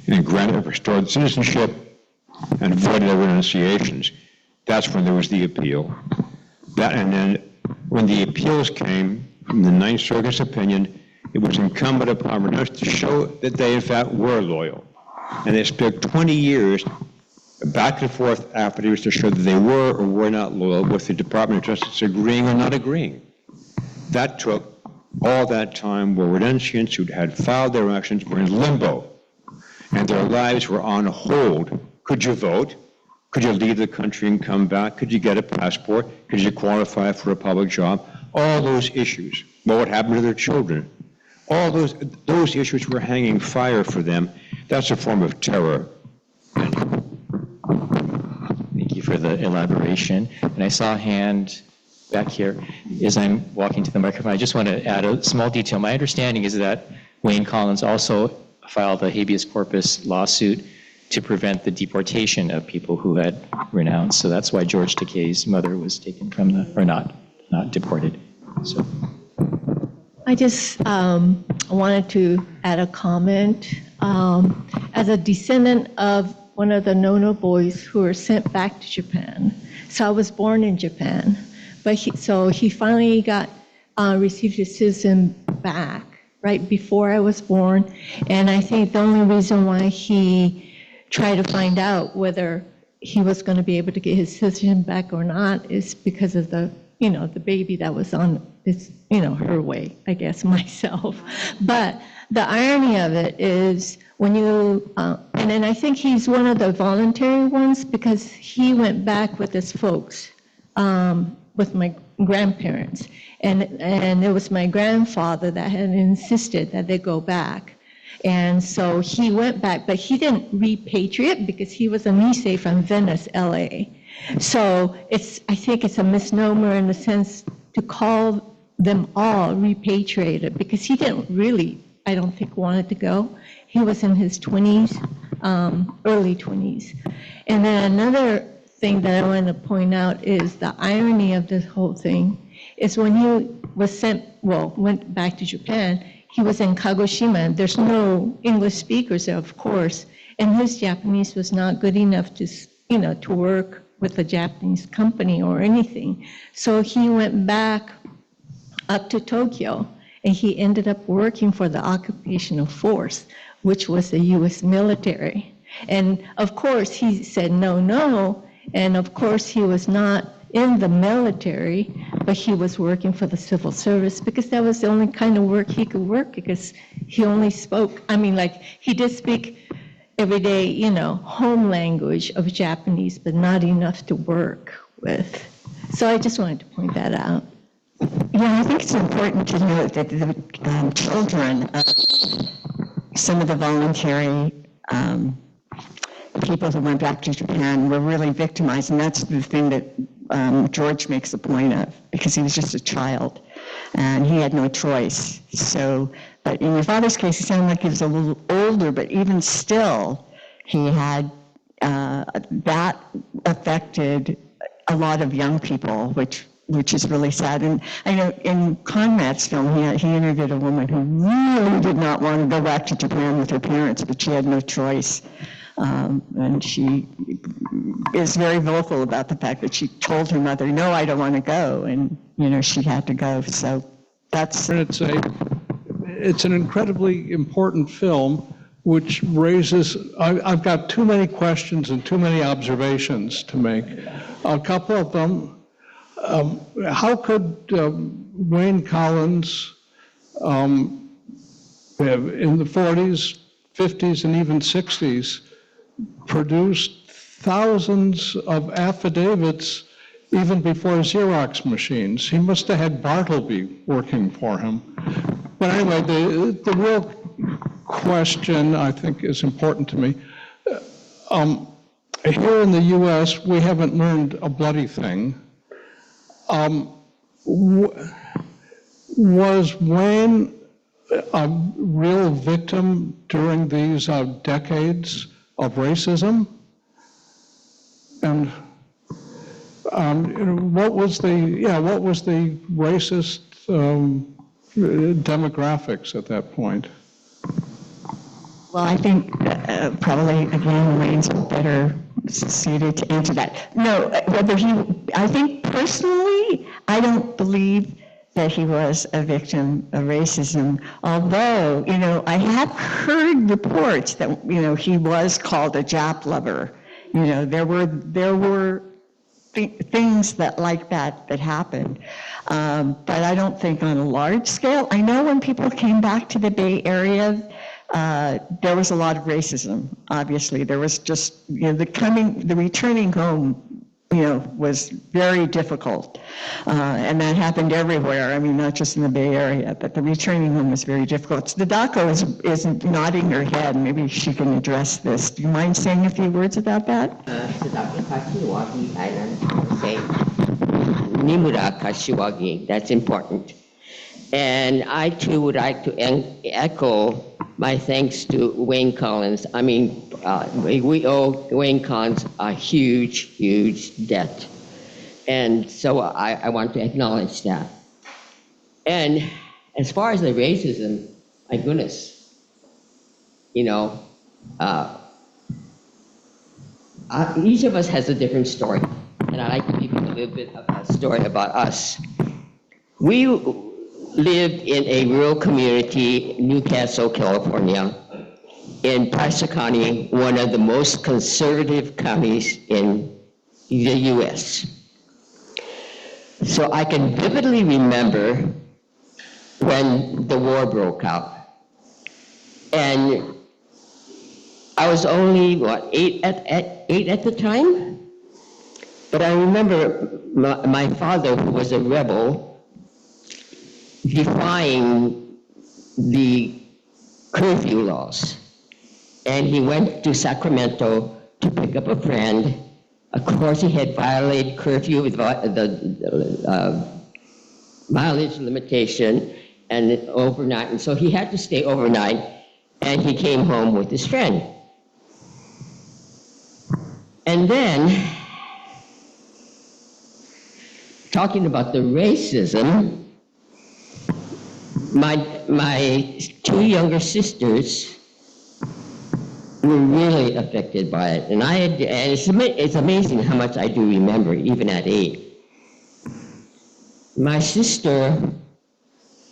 and granted restored citizenship and voided their renunciations. That's when there was the appeal. And then when the appeals came from the Ninth Circuit's opinion, it was incumbent upon renunciants to show that they in fact were loyal. And it took 20 years back and forth affidavits to show that they were or were not loyal, with the Department of Justice agreeing or not agreeing. That took all that time where renunciants who had filed their actions were in limbo, and their lives were on hold. Could you vote? Could you leave the country and come back? Could you get a passport? Could you qualify for a public job? All those issues. What would happen to their children? All those issues were hanging fire for them. That's a form of terror. Thank you for the elaboration. And I saw a hand back here. As I'm walking to the microphone, I just want to add a small detail. My understanding is that Wayne Collins also filed a habeas corpus lawsuit to prevent the deportation of people who had renounced. So that's why George Takei's mother was taken from not deported. So. I just wanted to add a comment. As a descendant of one of the Nono boys who were sent back to Japan, so I was born in Japan, but he finally received his citizen back right before I was born, and I think the only reason why he tried to find out whether he was going to be able to get his citizen back or not is because of the baby that was on this, her way, I guess, myself. But the irony of it is when you, and then I think he's one of the voluntary ones because he went back with his folks, with my grandparents. And it was my grandfather that had insisted that they go back. And so he went back, but he didn't repatriate because he was a J-Sei from Venice, LA. So I think it's a misnomer in the sense to call them all repatriated because he didn't really, I don't think, wanted to go. He was in his 20s, early 20s. And then another thing that I want to point out is the irony of this whole thing is when he was went back to Japan, he was in Kagoshima. There's no English speakers there, of course, and his Japanese was not good enough to work with a Japanese company or anything. So he went back up to Tokyo, and he ended up working for the occupational force, which was the U.S. military. And of course, he said no, and of course, he was not in the military, but he was working for the civil service because that was the only kind of work he could work because he only spoke, he did speak everyday, home language of Japanese, but not enough to work with. So I just wanted to point that out. Yeah, I think it's important to note that the children of some of the voluntary people who went back to Japan were really victimized, and that's the thing that George makes a point of, because he was just a child, and he had no choice. So, but in your father's case, he sounded like he was a little older, but even still, he had, that affected a lot of young people, which is really sad. And I know in Conrad's film, he interviewed a woman who really did not want to go back to Japan with her parents, but she had no choice. And she is very vocal about the fact that she told her mother, no, I don't want to go. And, she had to go. So that's... It's an incredibly important film, which raises... I've got too many questions and too many observations to make. A couple of them, how could Wayne Collins, in the 40s, 50s, and even 60s, produced thousands of affidavits even before Xerox machines? He must have had Bartleby working for him. But anyway, the real question I think is important to me. Here in the US, we haven't learned a bloody thing. Was Wayne a real victim during these decades of racism? And what was the racist demographics at that point? Well, I think probably, again, Wayne's better suited to answer that. No, I think personally, I don't believe that he was a victim of racism, although, I have heard reports that, he was called a Jap lover. There were things like that happened. But I don't think on a large scale. I know when people came back to the Bay Area, there was a lot of racism, obviously. There was just, the returning home, was very difficult. And that happened everywhere. I mean, not just in the Bay Area, but the returning home was very difficult. Sadako is nodding her head. Maybe she can address this. Do you mind saying a few words about that? Sadako Kashiwagi Island, say Nimura Kashiwagi, that's important. And I too would like to echo my thanks to Wayne Collins. I mean, we owe Wayne Collins a huge, huge debt. And so I want to acknowledge that. And as far as the racism, my goodness, each of us has a different story. And I'd like to give you a little bit of a story about us. We lived in a rural community, Newcastle, California, in Placer County, one of the most conservative counties in the U.S. So I can vividly remember when the war broke out. And I was only, 8 at the time? But I remember my father, who was a rebel, defying the curfew laws. And he went to Sacramento to pick up a friend. Of course, he had violated curfew with the mileage limitation and overnight. And so he had to stay overnight, and he came home with his friend. And then, talking about the racism, my two younger sisters were really affected by it, and it's amazing how much I do remember, even at 8. My mother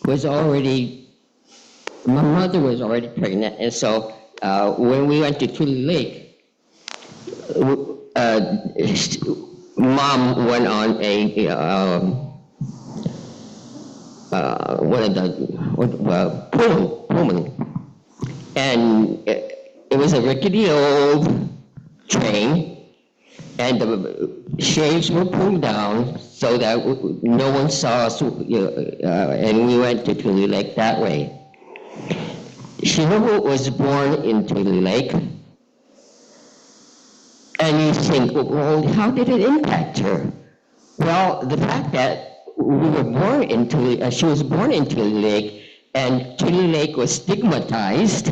was already pregnant, and so when we went to Tule Lake, Mom went on one of the Pullman, and it was a rickety old train, and the shades were pulled down so that no one saw us, and we went to Tule Lake that way. Shinobu was born in Tule Lake, and you think, well, how did it impact her? Well, the fact that we were born in Tule, she was born in Tule Lake, and Tule Lake was stigmatized,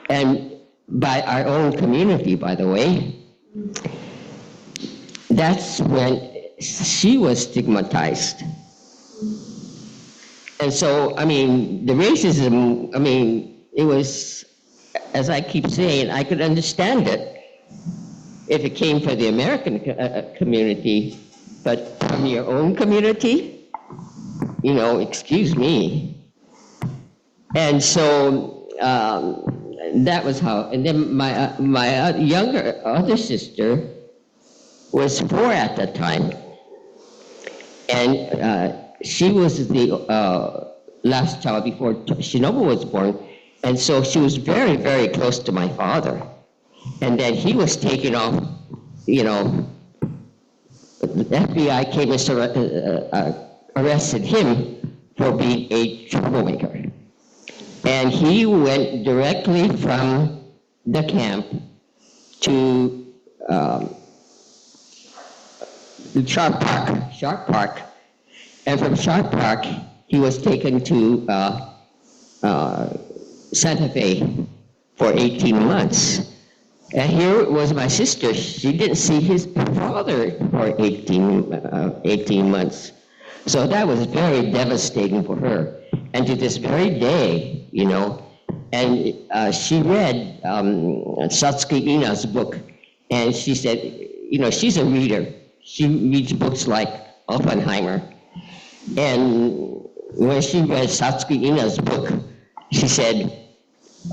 and by our own community, by the way. That's when she was stigmatized. And so, I mean, the racism, I mean, it was, as I keep saying, I could understand it if it came from the American community, but from your own community, excuse me. And so that was how, and then my other sister was 4 at that time. And she was the last child before Shinobu was born. And so she was very, very close to my father. And then he was taken off, the FBI came and arrested him for being a troublemaker. And he went directly from the camp to Sharp Park. And from Sharp Park, he was taken to Santa Fe for 18 months. And here was my sister. She didn't see his father for 18 months. So that was very devastating for her. And to this very day, and she read Satsuki Ina's book, and she said, she's a reader. She reads books like Oppenheimer. And when she read Satsuki Ina's book, she said,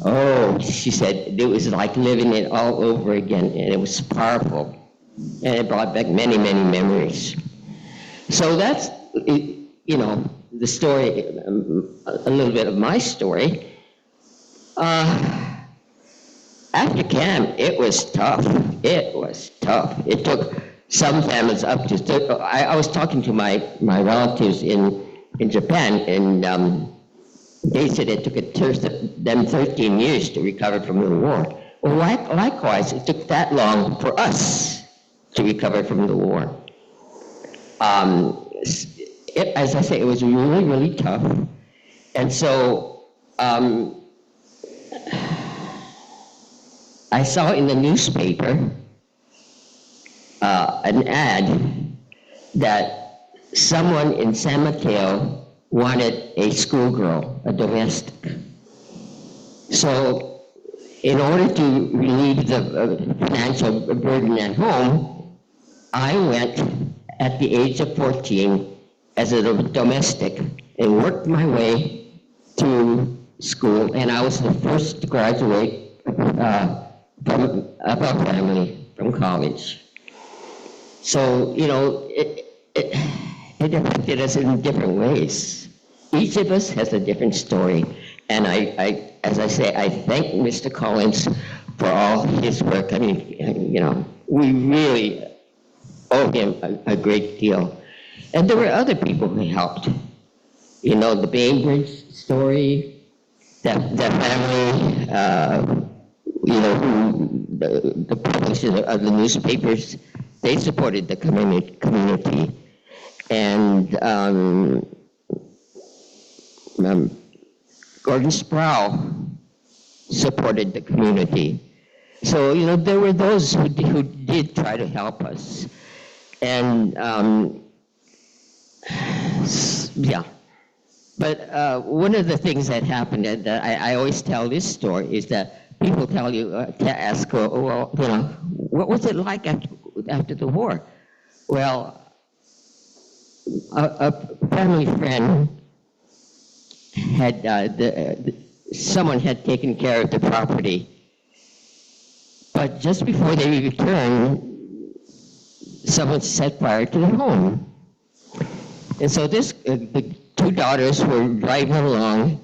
it was like living it all over again, and it was powerful. And it brought back many, many memories. So that's, the story, a little bit of my story. After camp, it was tough. It was tough. It took some families up to, I was talking to my relatives in Japan, and they said it took them 13 years to recover from the war. Well, likewise, it took that long for us to recover from the war. As I say, it was really, really tough. And so I saw in the newspaper an ad that someone in San Mateo wanted a schoolgirl, a domestic. So in order to relieve the financial burden at home, I went at the age of 14 as a domestic and worked my way through school, and I was the first to graduate from our family from college. So, it affected us in different ways. Each of us has a different story, and as I say, I thank Mr. Collins for all his work. I mean, we really owe him a great deal. And there were other people who helped. The Bainbridge story, the family, the publishers of the newspapers, they supported the community. And Gordon Sproul supported the community. So, there were those who did try to help us. And, yeah. But one of the things that happened, and I always tell this story, is that people tell you, to ask, well, what was it like after the war? Well, a family friend had, someone had taken care of the property, but just before they returned, someone set fire to the home. And so the two daughters were driving along,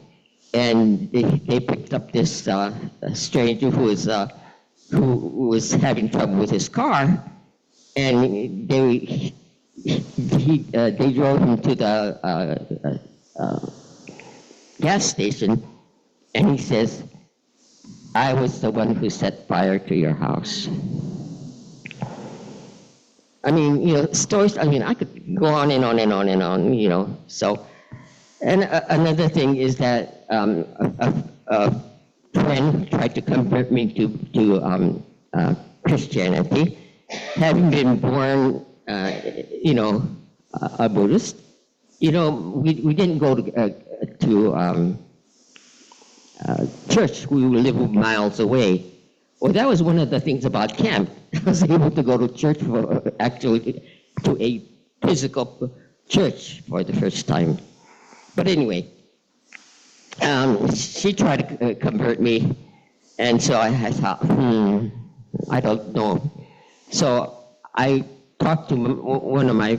and they picked up this stranger who was having trouble with his car, and they drove him to the gas station, and he says, "I was the one who set fire to your house." I mean, stories, I could go on and on and on and on, so. And another thing is that a friend tried to convert me to Christianity. Having been born, a Buddhist, we didn't go to church. We lived miles away. Well, that was one of the things about camp. I was able to go to church to a physical church for the first time. But anyway, she tried to convert me, and so I thought, I don't know. So I talked to one of my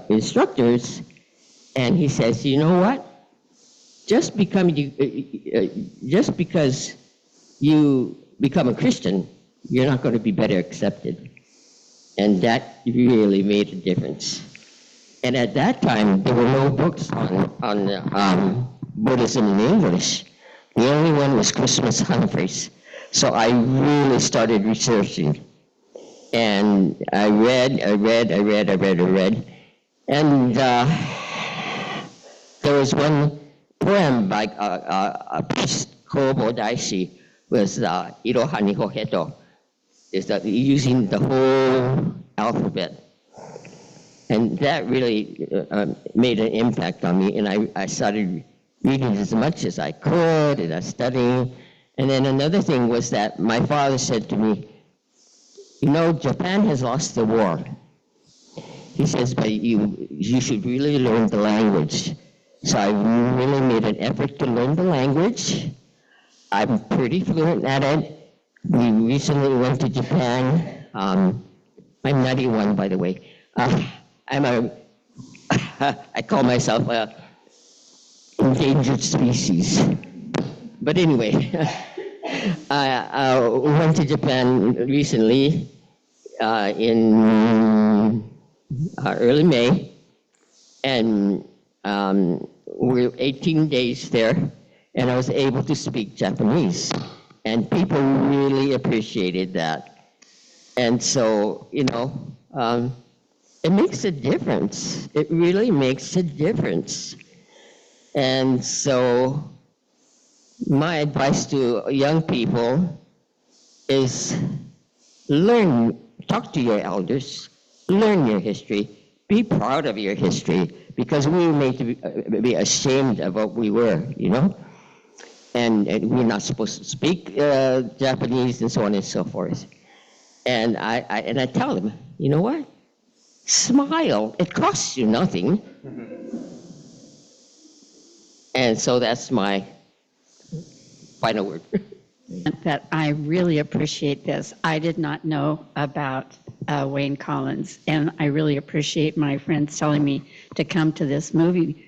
instructors, and he says, "You know what? Just because you become a Christian, you're not going to be better accepted." And that really made a difference. And at that time, there were no books on Buddhism in English. The only one was Christmas Humphreys. So I really started researching. And I read. And there was one poem by a priest, Kobo Daishi, was Iroha Niho Heto. Is that using the whole alphabet. And that really made an impact on me, and I started reading as much as I could, and I studying. And then another thing was that my father said to me, Japan has lost the war. He says, but you should really learn the language. So I really made an effort to learn the language. I'm pretty fluent at it. We recently went to Japan I'm 91, by the way. I call myself a endangered species. But anyway, I went to Japan recently in early May, and we're 18 days there, and I was able to speak Japanese, and people really appreciated that. And so, it makes a difference. It really makes a difference. And so my advice to young people is talk to your elders, learn your history, be proud of your history, because we were made to be ashamed of what we were, and we're not supposed to speak Japanese and so on and so forth. And I tell them, you know what? Smile. It costs you nothing. And so that's my final word. That I really appreciate this. I did not know about Wayne Collins, and I really appreciate my friends telling me to come to this movie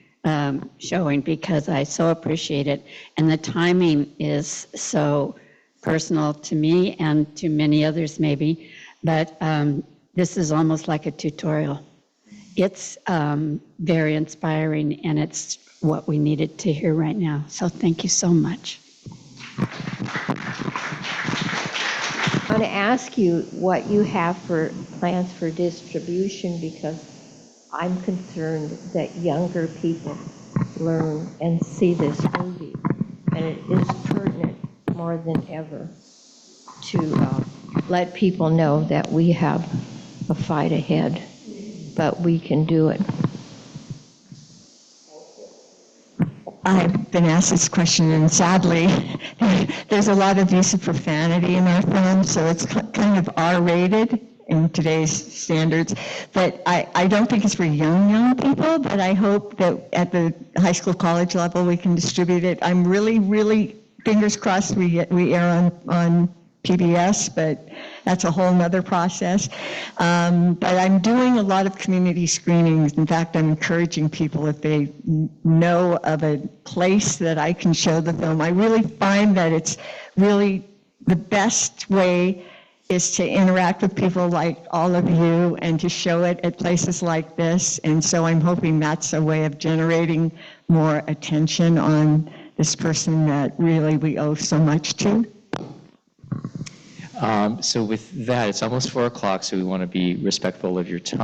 showing, because I so appreciate it. And the timing is so personal to me and to many others maybe, but this is almost like a tutorial. It's very inspiring, and it's what we needed to hear right now. So thank you so much. I want to ask you what you have for plans for distribution, because I'm concerned that younger people learn and see this movie, and it is pertinent more than ever to let people know that we have a fight ahead, but we can do it. I've been asked this question, and sadly, there's a lot of use of profanity in our film, so it's kind of R-rated in today's standards. But I don't think it's for young people, but I hope that at the high school, college level, we can distribute it. I'm really, fingers crossed we air on PBS, but that's a whole nother process. But I'm doing a lot of community screenings. In fact, I'm encouraging people, if they know of a place that I can show the film. I really find that it's really the best way is to interact with people like all of you and to show it at places like this. And so I'm hoping that's a way of generating more attention on this person that really we owe so much to. So with that, it's almost 4 o'clock, so we want to be respectful of your time.